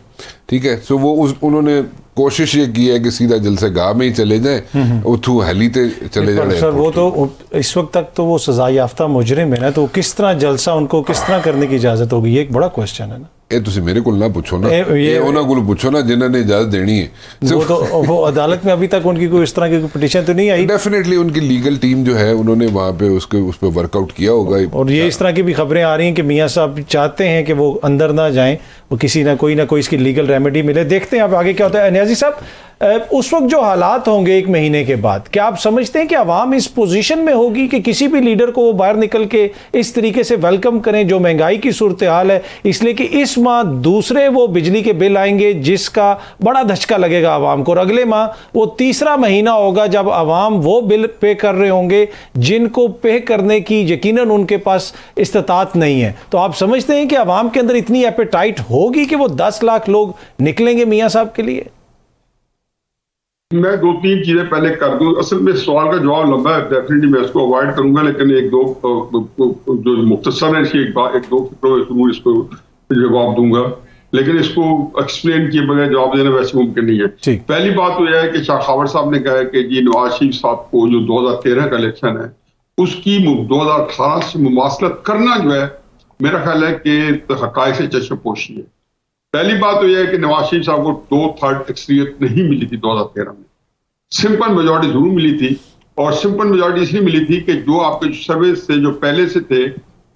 ठीक है। सो वो उन्होंने कोशिश ये की है कि सीधा जलसागाह में ही चले जाएं, उथू हेली ते चले जाए। सर वो तो इस वक्त तक तो वो सजा याफ्ता मुजरिम है ना, तो किस तरह जलसा उनको किस तरह करने की इजाजत होगी, ये एक बड़ा क्वेश्चन है ना। ये तुसी मेरे को ना पूछो ना, ये उन्होंने को पूछो ना जिन्होंने इजाजत देनी है। वो अदालत में अभी तक उनकी कोई इस तरह की पिटीशन तो नहीं आई। डेफिनेटली उनकी लीगल टीम जो है उन्होंने वहाँ पे उस पर वर्कआउट किया होगा। और ये इस तरह की भी खबरें आ रही हैं कि मियां साहब चाहते हैं कि वो अंदर ना जाएं, वो किसी ना कोई इसकी लीगल रेमेडी मिले। देखते हैं अब आगे क्या होता है। नियाज़ी साहब, उस वक्त जो हालात होंगे 1 महीने के बाद, क्या आप समझते हैं कि अवाम इस पोजीशन में होगी कि किसी भी लीडर को वो बाहर निकल के इस तरीके से वेलकम करें, जो महंगाई की सूरत हाल है, इसलिए कि इस माह दूसरे वो बिजली के बिल आएंगे जिसका बड़ा धचका लगेगा आवाम को, और अगले माह वो तीसरा महीना होगा जब आवाम वो बिल पे कर रहे होंगे जिनको पे करने की यकीनन उनके पास इस्तात नहीं है। तो आप समझते हैं कि आवाम के अंदर इतनी एपेटाइट होगी कि वो 10 लाख लोग निकलेंगे मियां साहब के लिए? मैं 2-3 चीजें पहले कर दूं। असल में सवाल का जवाब लंबा है, डेफिनेटली मैं इसको अवॉइड करूंगा, लेकिन 1-2 जो मुख्तसर है इसकी 1-2 जरूर इसको जवाब दूंगा, लेकिन इसको एक्सप्लेन किए बगैर जवाब देना वैसे मुमकिन नहीं है। पहली बात तो यह है कि शाह खावर साहब ने कहा है कि जी नवाज शरीफ साहब को जो 2013 का इलेक्शन है उसकी 2018 से मुमासलत करना जो है मेरा ख्याल है कि हक़ाइक़ से चश्मपोशी है। पहली बात तो यह है कि नवाज शरीफ साहब को 2/3 अक्सरियत नहीं मिली थी 2013 में, सिंपल मेजॉरिटी जरूर मिली थी, और सिंपल मेजॉरिटी इसलिए मिली थी कि जो आपके सर्वे से जो पहले से थे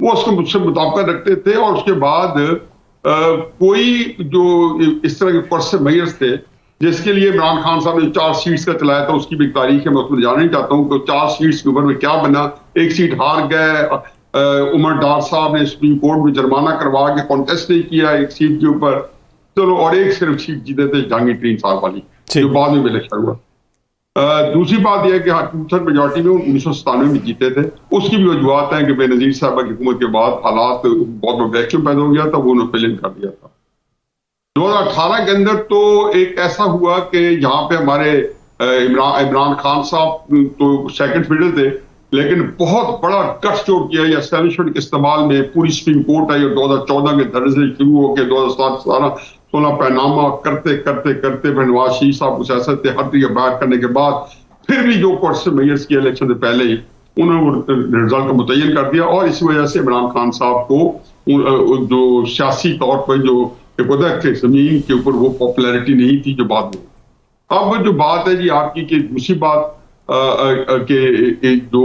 वो उसको मुझसे मुताबिक रखते थे, और उसके बाद कोई जो इस तरह के पर्स मेयर्स थे जिसके लिए इमरान खान साहब ने 4 सीट्स का चलाया था, उसकी भी तारीख है, मैं उसमें जाना नहीं चाहता हूँ कि 4 सीट्स के ऊपर में क्या बना। एक सीट हार गए उमर डार साहब ने सुप्रीम कोर्ट में जुर्माना करवा के कॉन्टेस्ट नहीं किया एक सीट के ऊपर, चलो, और एक सिर्फ सीट जीते थे जहांगीर साहब वाली, जो बाद में इलेक्शन हुआ। दूसरी बात यह है कि हाँ, 2/3 मेजोरिटी में 1997 में जीते थे। उसकी भी वजूहत है कि बेनजीर साहब की हुकूमत के बाद हालात बहुत बड़ा वैक्यूम पैदा हो गया था, वो उन्होंने फिल इन कर दिया था। 2018 के अंदर तो एक ऐसा हुआ कि यहाँ पे हमारे इमरान खान साहब तो सेकंड फील्डर थे, लेकिन बहुत बड़ा गठ जोड़ किया या एस्टैब्लिशमेंट के इस्तेमाल में पूरी सुप्रीम कोर्ट आई और 2014 के दर्ज से शुरू होकर 2017-16 पैनामा करते करते करते फिर नवाज शरीफ साहब को सियासत से हट बैठ करने के बाद फिर भी जो कोर्ट से मेयर्स की इलेक्शन से पहले ही उन्होंने रिजल्ट को मुतय्यन कर दिया, और इस वजह से इमरान खान साहब को जो सियासी तौर पर जो जमीन के ऊपर वो पॉपुलैरिटी नहीं थी जो बाद में। अब जो बात है जी आपकी कि दूसरी बात के जो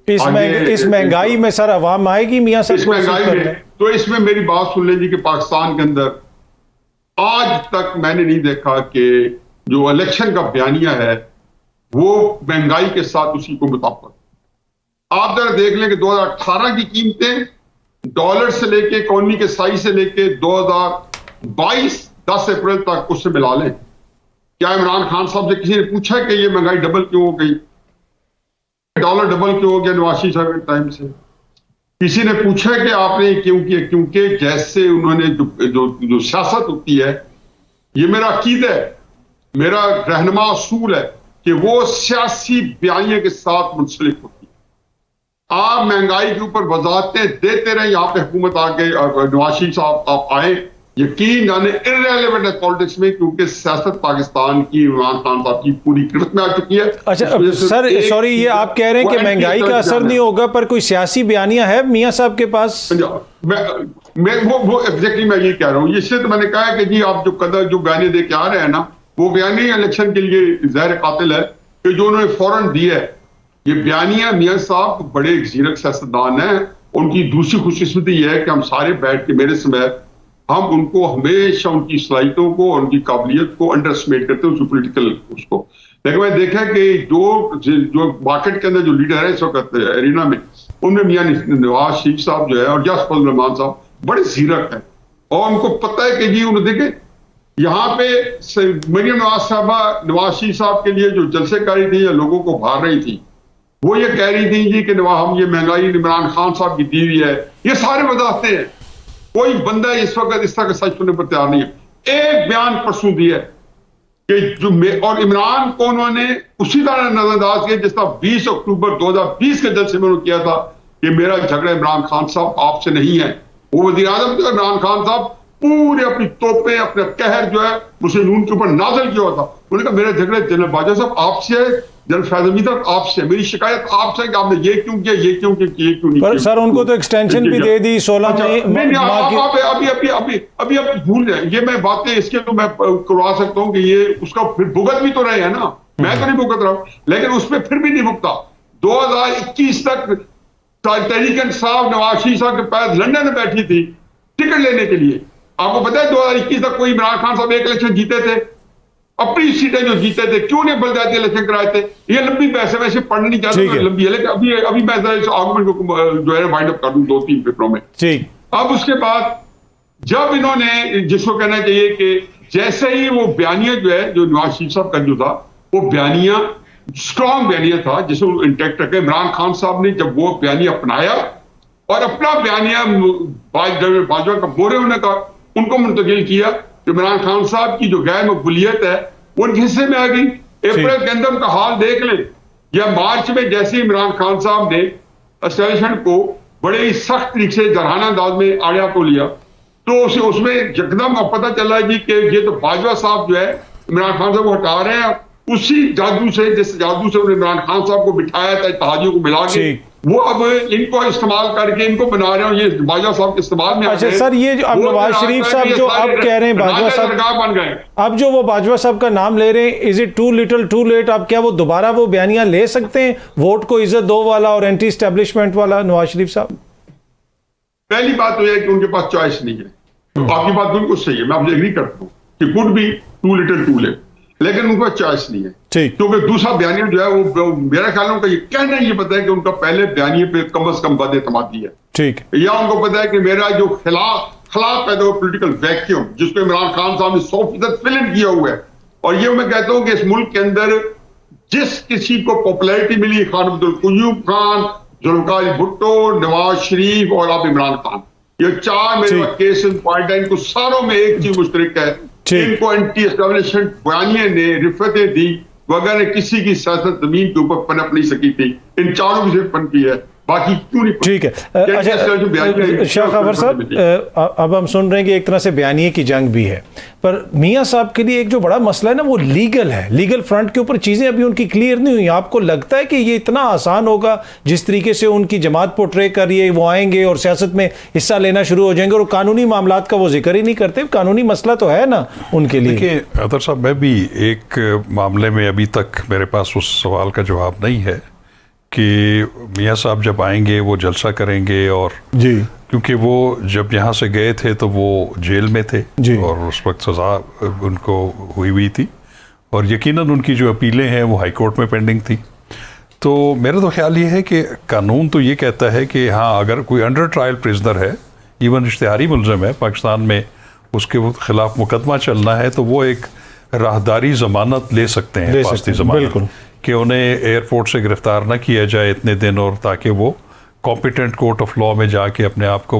इस महंगाई में सर अवाम आएगी मियां साहब? इस महंगाई में तो इसमें मेरी बात सुन लीजिए कि पाकिस्तान के अंदर आज तक मैंने नहीं देखा कि जो इलेक्शन का बयानिया है वो महंगाई के साथ उसी को मुताबिक। आप जरा देख लें कि 2018 की कीमतें डॉलर से लेके इकोनॉमी के साइज से लेके 2022 10 अप्रैल तक उससे मिला लें। क्या इमरान खान साहब से किसी ने पूछा कि ये महंगाई डबल क्यों हो गई, डॉलर डबल क्यों हो गया नवाज शरीफ साहब के टाइम से? किसी ने पूछा कि आपने क्यों किया? क्योंकि जैसे उन्होंने जो सियासत होती है, ये मेरा अकीद है, मेरा रहनुमा असूल है कि वो सियासी बयानिए के साथ मुंसलिक होती है। आप महंगाई के ऊपर वजाहतें देते रहे, यहाँ पे हुकूमत आके नवाज शरीफ साहब आप आए, यकीन जाने इररेलेवेंट है पॉलिटिक्स में, क्योंकि सियासत पाकिस्तान की इमरान खान साहब की पूरी गिरफ्त में आ चुकी है। अच्छा सर, सॉरी, ये आप कह रहे हैं कि महंगाई का असर नहीं होगा, पर कोई सियासी बयानिया है मियां साहब के पास? वो एग्जैक्टली मैं ये कह रहा हूँ। इसलिए तो मैंने कहा है कि जी आप जो बयानी दे के आ रहे हैं ना, वो बयानी इलेक्शन के लिए जहर कातिल है कि जो उन्होंने फौरन दिया है। ये बयानिया मियां साहब बड़े जीरक सियासतदान हैं। उनकी दूसरी खुशकिस्मती यह है कि हम सारे बैठ के मेरे समय हम उनको हमेशा उनकी सलाहियतों को, उनकी काबिलियत को अंडर एस्टिमेट करते हैं, उसको पोलिटिकल उसको। लेकिन मैं देखा कि जो मार्केट के अंदर जो लीडर है इस वक्त एरिना में, उनमें मियां नवाज शरीफ साहब जो है और जस फजल रहमान साहब बड़े जीरक हैं, और उनको पता है कि जी उन्हें देखे यहाँ पे मरियम नवाज शरीफ साहब के लिए जो जलसे कर रही थी या लोगों को भार रही थी, वो ये कह रही थी जी कि हम ये महंगाई इमरान खान साहब की दी हुई है। ये सारे वजाहते हैं, कोई बंदा इस वक्त इस तरह का सच सुनने पर तैयार नहीं है। एक बयान परसों दिया कि जो और इमरान को उन्होंने उसी तरह नजरअंदाज किया जिस तरह 20 अक्टूबर 2020 के जलसे में उन्होंने किया था कि मेरा झगड़ा इमरान खान साहब आपसे नहीं है। वो वज़ीर आज़म थे, इमरान खान साहब पूरे अपनी तोपें, अपने कहर जो है मुस्लिम लीग के ऊपर नाज़िल किया हुआ था। उन्होंने कहा मेरा झगड़ा जनरल बाजवा साहब आपसे है, जनरल फैज़ल हमीद साहब आपसे, मेरी शिकायत आपसे है कि आपने ये क्यों किया, ये क्यों किया, ये क्यों नहीं किया। पर सर उनको तो एक्सटेंशन भी दे दी 16 में। अभी भूल जाए ये मैं बातें, इसके तो मैं करवा सकता हूँ कि ये उसका फिर भुगत भी तो रहे हैं ना, मैं तो नहीं भुगत रहा हूँ, लेकिन उसमें फिर भी नहीं भुगता। 2021 तक तहरीक इंसाफ नवाज शरीफ साहब के पास लंदन में बैठी थी टिकट लेने के लिए। आपको पता है 2021 तक कोई इमरान खान साहब एक इलेक्शन जीते थे, अपनी सीटें जो जीते थे, क्यों नहीं बलदाती इलेक्शन कराए थे? ये लंबी पैसे वैसे पढ़नी नहीं चाहते, लंबी है, लेकिन अभी मैं इस आर्गुमेंट को जो है वाइंड अप कर दूं 2-3 पेपरों में। ठीक। अब उसके बाद जब इन्होंने, जिसको कहना चाहिए कि जैसे ही वो बयानिया जो है, जो नवाज शरीफ साहब का जो था, वो बयानिया स्ट्रॉन्ग बयानिया था जिसको इंटैक्ट रखे। इमरान खान साहब ने जब वो बयानिया अपनाया और अपना बयानिया बाजवा का बोरे होने का उनको मुंतकिल किया, इमरान खान साहब की जो गैर मकबूलियत है उनके हिस्से में आ गई। अप्रैल के अंदर का हाल देख लें, या मार्च में जैसे इमरान खान साहब ने एस्टेब्लिशमेंट को बड़े ही सख्त तरीके से जरहाना अंदाज में आड़िया को लिया, तो उसमें यकदम पता चला जी कि ये तो बाजवा साहब जो है इमरान खान साहब को हटा रहे हैं। उसी जादू से, जिस जादू से उन्होंने इमरान खान साहब को बिठाया था इत्तेहादियों को मिला के, वो अब इनको इस्तेमाल करके इनको बना रहे हो, ये बाजवा साहब के इस्तेमाल में। अच्छा सर, ये जो अब नवाज शरीफ साहब जो अब कह रहे हैं बाजवा साहब बन गए, अब जो वो बाजवा साहब का नाम ले रहे हैं, is it too little too late? अब क्या वो दोबारा वो बयानिया ले सकते हैं, वोट को इज्जत दो वाला और एंटी एस्टेब्लिशमेंट वाला, नवाज शरीफ साहब? पहली बात तो यह है कि उनके पास चॉइस नहीं है। तो आपकी बात बिल्कुल सही है, मैं आपसे एग्री करता हूँ कि could be too little too late, लेकिन उनका चॉइस नहीं है। ठीक। क्योंकि दूसरा बयानिया जो है वो मेरा ख्याल है उनका ये कहना ये पता है कि उनका पहले बयानिए पे कम से कम बदएतमादी है। ठीक। या उनको पता है कि मेरा जो खिलाफ पैदा हुआ पोलिटिकल वैक्यूम जिसको इमरान खान साहब ने 100% फिल इन किया हुआ है, और ये मैं कहता हूं कि इस मुल्क के अंदर जिस किसी को पॉपुलैरिटी मिली, खान अब्दुल कुयूब खान, जुल्फिकार अली भुट्टो, नवाज शरीफ और अब इमरान खान, ये चार मेरे केस पॉइंट है। इनको सारों में एक चीज मुश्तरक है, इनको एंटी एस्टेब्लिशमेंट बयानिया ने रिफतें दी वगैरह किसी की सियासत जमीन के ऊपर पनप नहीं सकी थी। इन चारों में से पनपी है, बाकी क्यों नहीं। ठीक है। अच्छा शाह खबर साहब, अब हम सुन रहे हैं कि एक तरह से बयानिए की जंग भी है, पर मियां साहब के लिए एक जो बड़ा मसला है ना वो लीगल है। लीगल फ्रंट के ऊपर चीज़ें अभी उनकी क्लियर नहीं हुई। आपको लगता है कि ये इतना आसान होगा जिस तरीके से उनकी जमात पोर्ट्रे कर रही है, वो आएंगे और सियासत में हिस्सा लेना शुरू हो जाएंगे और कानूनी मामलात का वो जिक्र ही नहीं करते? कानूनी मसला तो है ना उनके लिए। देखिए अतर साहब, मैं भी एक मामले में अभी तक मेरे पास उस सवाल का जवाब नहीं है कि मियां साहब जब आएंगे वो जलसा करेंगे, और जी क्योंकि वो जब यहाँ से गए थे तो वो जेल में थे और उस वक्त सज़ा उनको हुई थी, और यकीनन उनकी जो अपीलें हैं वो हाई कोर्ट में पेंडिंग थी। तो मेरा तो ख्याल ये है कि कानून तो ये कहता है कि हाँ, अगर कोई अंडर ट्रायल प्रिजनर है, इवन इश्तिहारी मुलज़म है पाकिस्तान में, उसके खिलाफ मुकदमा चलना है, तो वो एक राहदारी ज़मानत ले सकते हैं, फास्ती ज़मानत, कि उन्हें एयरपोर्ट से गिरफ्तार ना किया जाए इतने दिन, और ताकि वो कॉम्पिटेंट कोर्ट ऑफ लॉ में जाके अपने आप को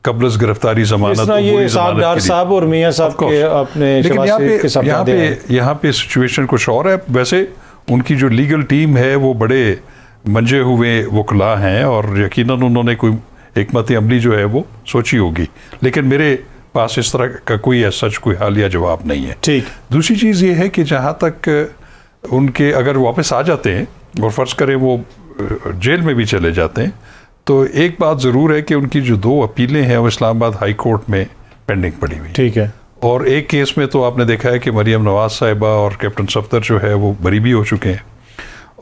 कब्ल गिरफ्तारी ज़मानत, ये साहबदार साहब और मियां साहब के अपने, लेकिन यहाँ पे सिचुएशन कुछ और है। वैसे उनकी जो लीगल टीम है वो बड़े मंजे हुए वकला हैं, और यकीनन उन्होंने कोई हिकमत अमली जो है वो सोची होगी, लेकिन मेरे पास इस तरह का कोई सच कोई हालिया जवाब नहीं है। ठीक। दूसरी चीज़ ये है कि जहाँ तक उनके अगर वापस आ जाते हैं और फ़र्ज़ करें वो जेल में भी चले जाते हैं, तो एक बात ज़रूर है कि उनकी जो 2 अपीलें हैं वो इस्लामाबाद हाई कोर्ट में पेंडिंग पड़ी हुई। ठीक है। और एक केस में तो आपने देखा है कि मरियम नवाज साहिबा और कैप्टन सफदर जो है वो बरी भी हो चुके हैं।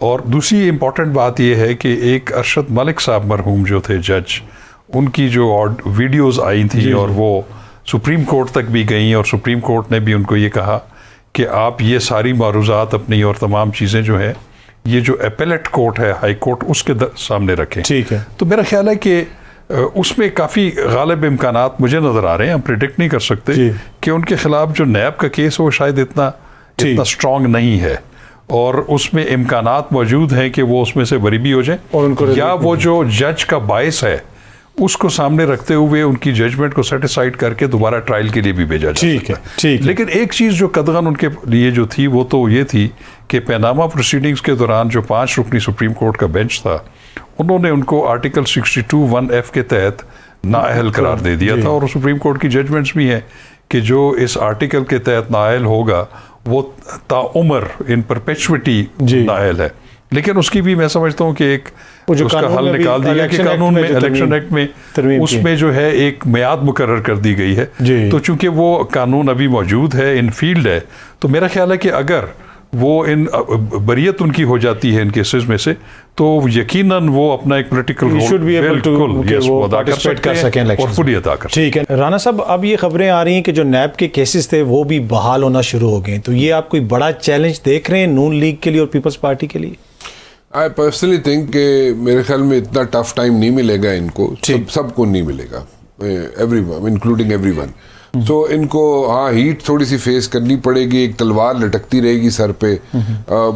और दूसरी इम्पॉर्टेंट बात यह है कि एक अरशद मलिक साहब मरहूम जो थे जज, उनकी जो वीडियोज़ आई थी और वो सुप्रीम कोर्ट तक भी गई, और सुप्रीम कोर्ट ने भी उनको ये कहा कि आप ये सारी मारूज़ात अपनी और तमाम चीज़ें जो है ये जो एपेलेट कोर्ट है, हाई कोर्ट, उसके सामने रखें। ठीक है। तो मेरा ख्याल है कि उसमें काफ़ी गालिब इम्कानात मुझे नज़र आ रहे हैं। हम प्रिडिक्ट नहीं कर सकते कि उनके खिलाफ जो नैब का केस है वो शायद इतना स्ट्रॉन्ग नहीं है, और उसमें इम्कानात मौजूद हैं कि वो उसमें से बरी भी हो जाए, या वो जो जज का बायस है उसको सामने रखते हुए उनकी जजमेंट को सेटिस्फाइड करके दोबारा ट्रायल के लिए भी भेजा जा सकता है। ठीक है। लेकिन एक चीज़ जो कदगन उनके लिए जो थी वो तो ये थी कि पैनामा प्रोसीडिंग्स के दौरान जो 5 रुकनी सुप्रीम कोर्ट का बेंच था, उन्होंने उनको आर्टिकल 62(1)(f) के तहत नाअहल करार दे दिया था, और सुप्रीम कोर्ट की जजमेंट्स भी हैं कि जो इस आर्टिकल के तहत नाअहल होगा वो ताउमर इन परपेचुइटी नाअहल है। लेकिन उसकी भी मैं समझता हूँ कि एक उसका हल निकाल दिया कि कानून में, इलेक्शन एक्ट में उसमें जो है एक मियाद मुकर्रर कर दी गई है। तो चूंकि वो कानून अभी मौजूद है, इन फील्ड है, तो मेरा ख्याल है कि अगर वो इन बरियत उनकी हो जाती है इन केसेस में से, तो यकीनन वो अपना एक पॉलिटिकल रोल अदा कर सकें और फुली अदा कर सकें। ठीक है राना साहब, अब ये खबरें आ रही हैं कि जो नैब के केसेस थे वो भी बहाल होना शुरू हो गए, तो ये आप कोई बड़ा चैलेंज देख रहे हैं नून लीग के लिए और पीपल्स पार्टी के लिए? आई पर्सनली थिंक कि मेरे ख्याल में इतना टफ टाइम नहीं मिलेगा इनको, सबको नहीं मिलेगा, एवरीवन इंक्लूडिंग एवरीवन। तो इनको हाँ हीट थोड़ी सी फेस करनी पड़ेगी, एक तलवार लटकती रहेगी सर पे,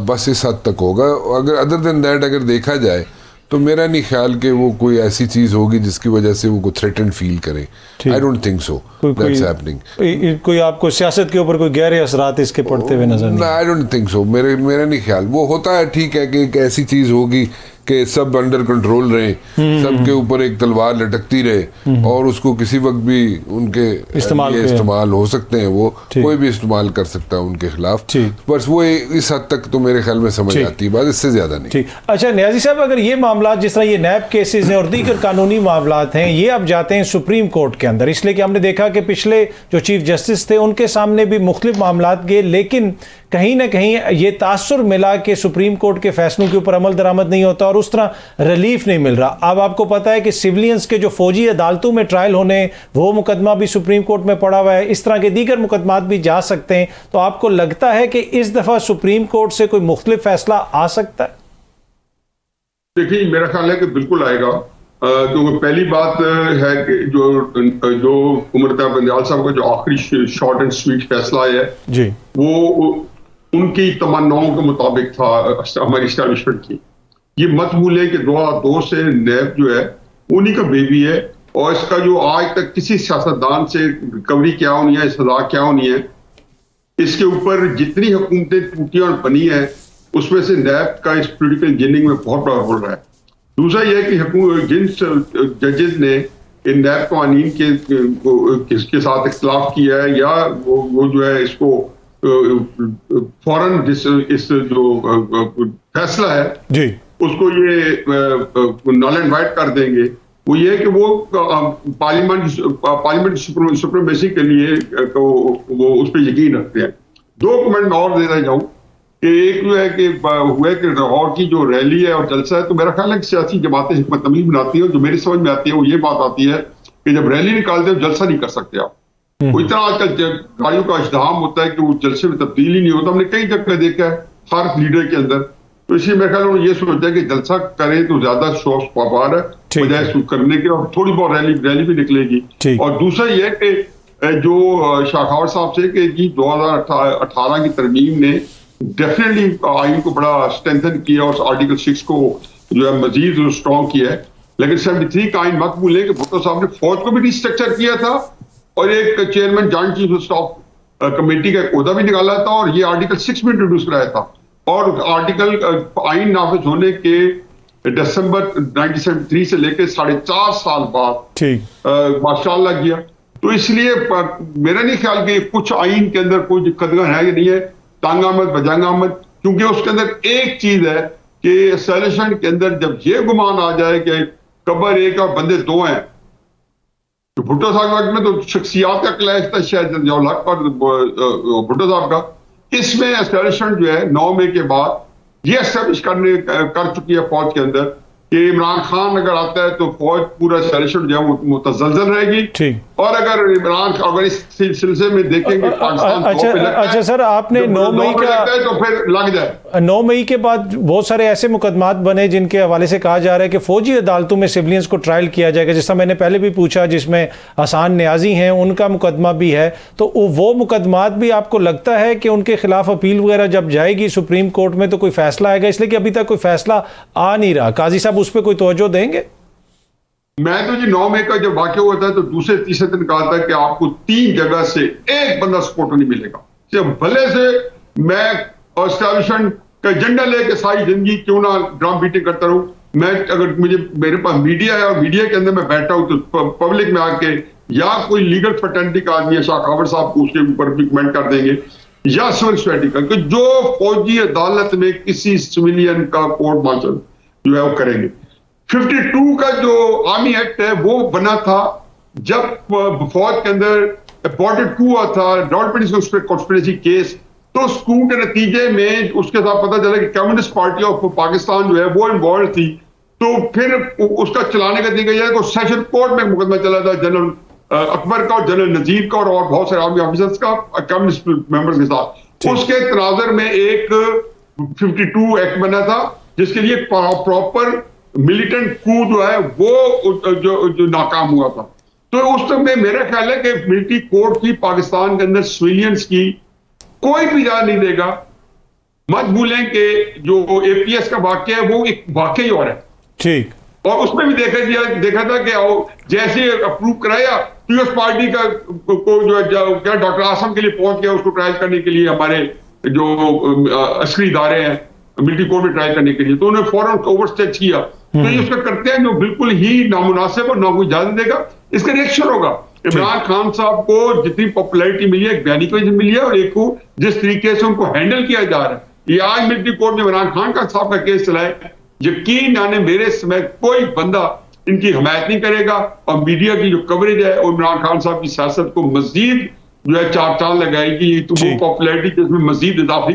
बस इस हद तक होगा। अगर अदर देन दैट अगर देखा जाए तो मेरा नहीं ख्याल कि वो कोई ऐसी चीज़ होगी जिसकी वजह से वो थ्रेटन फील करें। I don't think so that's happening. कोई आपको सियासत के ऊपर कोई गहरे असरात इसके पड़ते हुए नजर नहीं? आई डोंट थिंक सो, मेरा नहीं ख्याल। वो होता है ठीक है कि एक ऐसी चीज़ होगी कि सब अंडर कंट्रोल रहे, सबके ऊपर एक तलवार लटकती रहे, और उसको किसी वक्त भी उनके इस्तेमाल हो सकते हैं, वो कोई भी इस्तेमाल कर सकता है उनके खिलाफ। बस वो इस हद तक तो मेरे ख्याल में समझ आती है, बात इससे ज्यादा नहीं। अच्छा न्याजी साहब, अगर ये मामला जिस तरह ये नैब केसेस हैं और दीगर कानूनी मामलात हैं, ये अब जाते हैं सुप्रीम कोर्ट के अंदर, इसलिए कि हमने देखा कि पिछले जो चीफ जस्टिस थे उनके सामने भी मुख्तलिफ मामलात गए, लेकिन कहीं ना कहीं ये तासुर मिला कि सुप्रीम कोर्ट के फैसलों के ऊपर अमल दरामद नहीं होता और उस तरह रिलीफ नहीं मिल रहा। अब आपको पता है कि सिविलियंस के जो फौजी अदालतों में ट्रायल होने, वो मुकदमा भी सुप्रीम कोर्ट में पड़ा हुआ है, इस तरह के दीगर मुकदमात भी जा सकते हैं। तो आपको लगता है कि इस दफा सुप्रीम कोर्ट से कोई मुख्तलिफ फैसला आ सकता है? देखिए, मेरा ख्याल है कि बिल्कुल आएगा। तो पहली बात है कि जो उमरता बंदयाल साहब का जो आखिरी शॉर्ट एंड स्वीट फैसला है जी, वो उनकी तमन्नाओं के मुताबिक था हमारी एस्टैब्लिशमेंट की। ये मत भूलें कि 2002 से नैब जो है उन्हीं का बेबी है, और इसका जो आज तक किसी सियासतदान से रिकवरी क्या होनी है, सजा क्या होनी है, इसके ऊपर जितनी हुकूमतें टूटी और बनी है उसमें से नैब का इस पोलिटिकल इंजीनियरिंग में बहुत बड़ा रोल रहा है। दूसरा यह कि जिन जजेस ने इन नैब कानून के साथ इख्तलाफ किया है या वो जो है इसको फौरन इस जो फैसला है जी, उसको ये नल एंड वाइट कर देंगे, वो ये है कि वो पार्लियामेंट सुप्रीमेसी के लिए वो उस पर यकीन रखते हैं। दो कमेंट मैं और देना चाहूँ कि एक जो है कि हुआ कि लाहौर की जो रैली है और जलसा है, तो मेरा ख्याल है कि सियासी जमातें हिकमत अमली बनाती है। जो मेरी समझ में आती है वो ये बात आती है कि जब रैली निकालते हो जलसा नहीं कर सकते आप। वो इतना आजकल गाड़ियों का इज्तिहाम होता है कि वो जलसे में तब्दील ही नहीं होता। हमने कई जगह देखा है हर लीडर के अंदर। तो इसलिए मेरे ख्याल में ये सोचा है कि जलसा करें तो ज्यादा शोर पापार है बजाय करने के, और थोड़ी बहुत रैली भी निकलेगी। और दूसरा ये कि जो शाखावर साहब से कि जी 2018 की तरमीम ने डेफिनेटली आइन को बड़ा स्ट्रेंथन किया और आर्टिकल 6 को जो है मजीद स्ट्रॉन्ग किया है, लेकिन 73 का आइन मत भूलें कि भुट्टो साहब ने फौज को भी रिस्ट्रक्चर किया था और एक chairman joint chief of staff committee का ओहदा भी निकाला था, और ये आर्टिकल 6 में इंट्रोड्यूस कराया था। और आर्टिकल आइन नाफिज होने के दिसंबर 1973 से लेकर 4.5 साल बाद माशाअल्लाह किया। तो इसलिए मेरा नहीं ख्याल कि कुछ आइन के अंदर कोई दिक्कत है या नहीं है, तांग आमद बजांग आमद, क्योंकि उसके अंदर एक चीज है कि सैलेशन के अंदर जब ये गुमान आ जाए कि कबर एक और बंदे दो हैं, तो भुट्टो साहब के वक्त में तो शख्सियात का क्लैश था शायद जंजाउल हक और भुट्टो साहब का। इसमें एस्टैब्लिशमेंट जो है 9 मई के बाद ये एस्टैब्लिश कर चुकी है फौज के अंदर कि इमरान खान अगर आता है तो फौज पूरा एस्टैब्लिशमेंट जो है मुतज़लज़ल रहेगी। और अगर अगर इस सिलसिले में देखेंगे पाकिस्तान अच्छा सर, आपने 9 मई का तो फिर लग जाए। 9 मई के बाद बहुत सारे ऐसे मुकदमात बने जिनके हवाले से कहा जा रहा है कि फौजी अदालतों में सिविलियंस को ट्रायल किया जाएगा, जैसा मैंने पहले भी पूछा, जिसमें हसान न्याजी हैं उनका मुकदमा भी है। तो वो मुकदमात भी आपको लगता है कि उनके खिलाफ अपील वगैरह जब जाएगी सुप्रीम कोर्ट में तो कोई फैसला आएगा? इसलिए कि अभी तक कोई फैसला आ नहीं रहा, काजी साहब उस पर कोई तवज्जो देंगे? मैं तो जी 9 मई का जब वाक़या हुआ था तो दूसरे तीसरे दिन कहा था कि आपको 3 जगह से एक बंदा सपोर्टर नहीं मिलेगा। सिर्फ भले से मैं एस्टैब्लिशमेंट का एजेंडा लेके सारी जिंदगी क्यों ना ड्रम बीटिंग करता रहूं, मैं अगर मेरे पास मीडिया है और मीडिया के अंदर मैं बैठा हूं तो पब्लिक में आके या कोई लीगल फर्टेनिटी का आदमी है, शाखावर साहब को उसके ऊपर भी कमेंट कर देंगे, या सिविल सोसाइटी का, कि जो फौजी अदालत में किसी सिविलियन का कोर्ट मार्शल जो है वो करेंगे। 52 का जो आर्मी एक्ट है वो बना था जब फौज के अंदर अबॉर्टेड कू हुआ था, डेवलपमेंट कॉन्स्पिरेसी केस। तो उस कू के नतीजे में उसके साथ पता चला कि कम्युनिस्ट पार्टी ऑफ पाकिस्तान जो है वो इन्वॉल्व थी। तो फिर उसका चलाने का देखा जाए तो सेशन कोर्ट में मुकदमा चला था जनरल अकबर का और जनरल नजीर का और बहुत सारे आर्मी ऑफिसर्स का कम्युनिस्ट मेंबर्स के साथ। उसके तनाजर में एक 52 एक्ट बना था जिसके लिए प्रॉपर मिलिटेंट कू जो है वो जो नाकाम हुआ था। तो उस समय मेरा ख्याल है कि मिलिट्री कोर्ट की पाकिस्तान के अंदर सिविलियंस की कोई भी इजाजत नहीं देगा। मत भूलें कि जो एपीएस का वाक्य है वो एक वाक्य ही और है। ठीक। और उसमें भी देखा था कि जैसे अप्रूव कराया पीएस पार्टी का को जो क्या डॉक्टर आसम के लिए पहुंच गया उसको ट्रायल करने के लिए, हमारे जो अस्करी इदारे हैं मिलिट्री कोर्ट में ट्रायल करने के लिए, तो उन्होंने फौरन ओवरस्टेच किया। तो ये उसका करते हैं जो बिल्कुल ही नामुनासिब और ना कोई इजाजत देगा। इसका रिएक्शन होगा। इमरान खान साहब को जितनी पॉपुलैरिटी मिली है, एक बयानी की वजह मिली है, और एक को जिस तरीके से उनको हैंडल किया जा रहा है। ये आज मिलिट्री कोर्ट में इमरान खान का साहब का केस चलाए, यकीन जाने मेरे समय कोई बंदा इनकी हमायत नहीं करेगा। और मीडिया की जो कवरेज है और इमरान खान साहब की सियासत को मजीद जो है चार चांद लगाएगी, तो वो पॉपुलैरिटी जिसमें मजीद इजाफे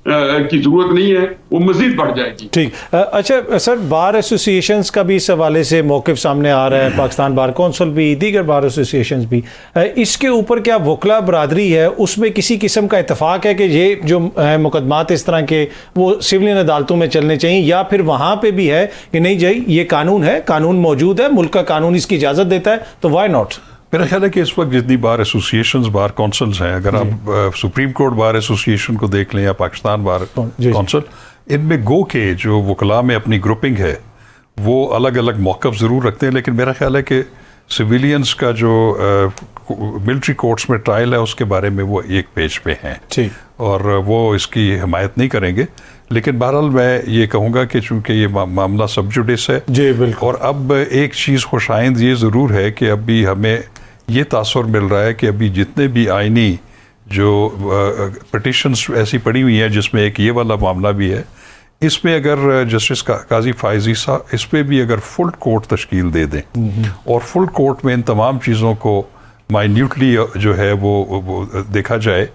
की जरूरत नहीं है, वो मजीद बढ़ जाएगी। ठीक। अच्छा सर, बार एसोसिएशंस का भी इस हवाले से मौक़िफ़ सामने आ रहा है, पाकिस्तान बार कौंसिल भी, दीगर बार एसोसिएशंस भी, इसके ऊपर क्या वकला बरादरी है उसमें किसी किस्म का इत्तेफाक है कि ये जो मुकदमात इस तरह के वो सिविलियन अदालतों में चलने चाहिए, या फिर वहाँ पे भी है कि नहीं जी ये कानून है, कानून मौजूद है, मुल्क का कानून इसकी इजाज़त देता है, तो वाई नॉट? मेरा ख्याल है कि इस वक्त जितनी बार एसोसिएशंस, बार काउंसिल्स हैं, अगर आप सुप्रीम कोर्ट बार एसोसिएशन को देख लें या पाकिस्तान बार काउंसिल, इनमें गो के जो वकला में अपनी ग्रुपिंग है वो अलग अलग मौक़िफ़ ज़रूर रखते हैं, लेकिन मेरा ख्याल है कि सिविलियंस का जो मिलिट्री कोर्ट्स में ट्रायल है उसके बारे में वो एक पेज पे हैं और वो इसकी हिमायत नहीं करेंगे। लेकिन बहरहाल मैं ये कहूँगा कि चूँकि ये मामला सब जुडिस है जी बिल्कुल, और अब एक चीज़ खुशाइंद ये ज़रूर है कि अभी हमें ये तासुर मिल रहा है कि अभी जितने भी आइनी जो पिटिशन्स ऐसी पड़ी हुई हैं जिसमें एक ये वाला मामला भी है, इसमें अगर जस्टिस काजी फायज ईसा इस पर भी अगर फुल कोर्ट तश्कील दे दें और फुल कोर्ट में इन तमाम चीज़ों को माइन्यूटली जो है वो देखा जाए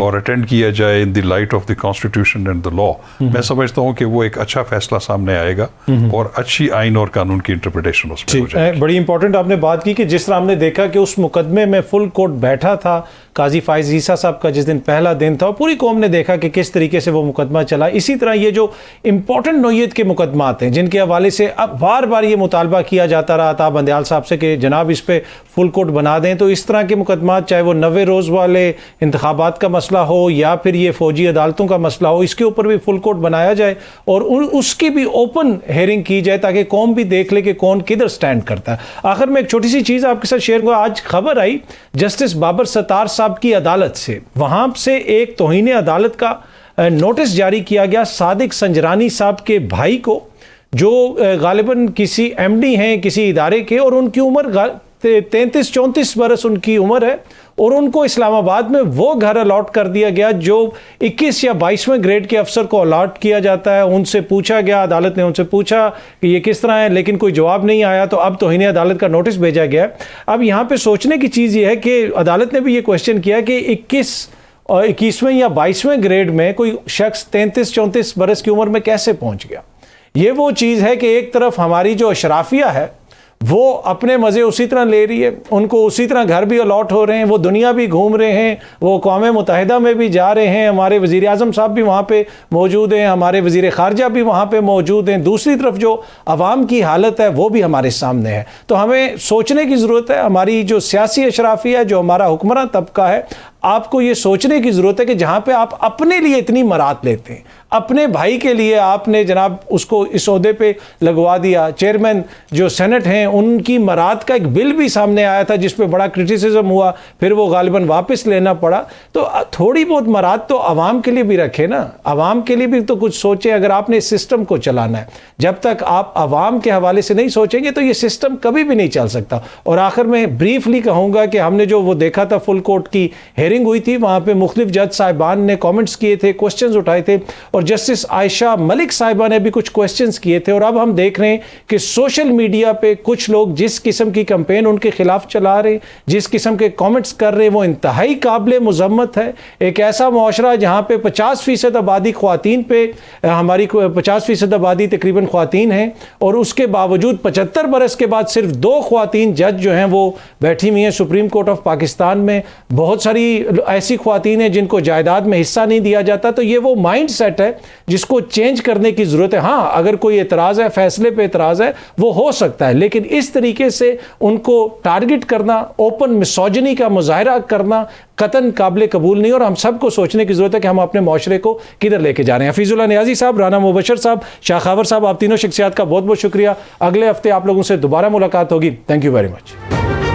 और अटेंड किया जाए in the light of the constitution and the law, मैं समझता हूँ कि वो एक अच्छा फैसला सामने आएगा और अच्छी आइन और कानून की इंटरप्रिटेशन उसमें हो जाएगी। बड़ी इंपॉर्टेंट आपने बात की कि जिस तरह हमने देखा कि उस मुकदमे में फुल कोर्ट बैठा था, काजी फायज ईसा साहब का जिस दिन पहला दिन था, पूरी कौम ने देखा कि किस तरीके से वो मुकदमा चला। इसी तरह ये जो इंपॉर्टेंट नौयत के मुकदमात हैं जिनके हवाले से अब बार बार ये मुतालबा किया जाता रहा था बंदयाल साहब से कि जनाब इस पर फुल कोर्ट बना दें, तो इस तरह के मुकदमात चाहे वो 90 रोज़ वाले इंतखाबात का मसला हो या फिर ये फौजी अदालतों का मसला हो, इसके ऊपर भी फुल कोर्ट बनाया जाए और उसकी भी ओपन हेयरिंग की जाए ताकि कौम भी देख ले कि कौन किधर स्टैंड करता है। आखिर में एक छोटी सी चीज़ आपके साथ शेयर करूँ, आज खबर आई जस्टिस बाबर सत्तार साहब की अदालत से, वहाँ से एक तौहीन अदालत का नोटिस जारी किया गया सादिक संजरानी साहब के भाई को, जो गालिबन किसी MD हैं किसी इदारे के और उनकी उम्र 33-34 बरस उनकी उम्र है और उनको इस्लामाबाद में वो घर अलॉट कर दिया गया जो 21 या 22वें ग्रेड के अफसर को अलॉट किया जाता है। उनसे पूछा गया, अदालत ने उनसे पूछा कि ये किस तरह है, लेकिन कोई जवाब नहीं आया, तो अब तौहीन अदालत का नोटिस भेजा गया। अब यहाँ पे सोचने की चीज़ ये है कि अदालत ने भी ये क्वेश्चन किया कि 21वें या 22वें ग्रेड में कोई शख्स 33-34 बरस की उम्र में कैसे पहुँच गया। ये वो चीज़ है कि एक तरफ हमारी जो अशराफिया है वो अपने मज़े उसी तरह ले रही है, उनको उसी तरह घर भी अलॉट हो रहे हैं, वो दुनिया भी घूम रहे हैं, वो अक़वाम मुत्तहिदा में भी जा रहे हैं, हमारे वज़ीर आज़म साहब भी वहाँ पे मौजूद हैं, हमारे वज़ीर ख़ारजा भी वहाँ पे मौजूद हैं। दूसरी तरफ जो अवाम की हालत है वो भी हमारे सामने है। तो हमें सोचने की ज़रूरत है, हमारी जो सियासी अशराफिया है, जो हमारा हुक्मरान तबका है, आपको ये सोचने की ज़रूरत है कि जहाँ पे आप अपने लिए इतनी मरात लेते हैं, अपने भाई के लिए आपने जनाब उसको इस ओहदे पे लगवा दिया। चेयरमैन जो सेनेट हैं उनकी मरात का एक बिल भी सामने आया था जिस पे बड़ा क्रिटिसिज्म हुआ, फिर वो गालिबन वापस लेना पड़ा। तो थोड़ी बहुत मरात तो आवाम के लिए भी रखे ना, आवाम के लिए भी तो कुछ सोचें। अगर आपने इस सिस्टम को चलाना है, जब तक आप आवाम के हवाले से नहीं सोचेंगे तो ये सिस्टम कभी भी नहीं चल सकता। और आखिर में ब्रीफली कहूँगा कि हमने जो वो देखा था फुल कोर्ट की हेयरिंग हुई थी, वहाँ पे मुख्तलिफ जज साहिबान ने कमेंट्स किए थे, क्वेश्चंस उठाए थे और जस्टिस आयशा मलिक साहिबा ने भी कुछ क्वेश्चंस किए थे। और अब हम देख रहे हैं कि सोशल मीडिया पे कुछ लोग जिस किस्म की कैंपेन उनके खिलाफ चला रहे हैं, जिस किस्म के कमेंट्स कर रहे हैं, वो इंतहाई काबिल मुज़म्मत है। एक ऐसा मुआशरा जहाँ पे 50% आबादी ख्वातीन पे, हमारी 50% आबादी तकरीबन ख्वातीन हैं और उसके बावजूद 75 बरस के बाद सिर्फ 2 ख्वातीन जज जो हैं वो बैठी हुई हैं सुप्रीम कोर्ट ऑफ पाकिस्तान में। बहुत सारी ऐसी ख्वातीन हैं जिनको जायदाद में हिस्सा नहीं दिया जाता। तो ये वो माइंड सेट है जिसको चेंज करने की ज़रूरत है। हाँ, अगर कोई एतराज़ है, फैसले पे एतराज़ है, वो हो सकता है, लेकिन इस तरीके से उनको टारगेट करना, ओपन मिसोजिनी का मुजाहरा करना कतन काबिल कबूल नहीं। और हम सबको सोचने की ज़रूरत है कि हम अपने माशरे को किधर लेके जा रहे हैं। हफीजुल्लाह नियाज़ी साहब, राना मुबशर साहब, शाह खावर साहब, आप तीनों शख्सियात का बहुत बहुत शुक्रिया। अगले हफ्ते आप लोगों से दोबारा मुलाकात होगी। Thank you very much.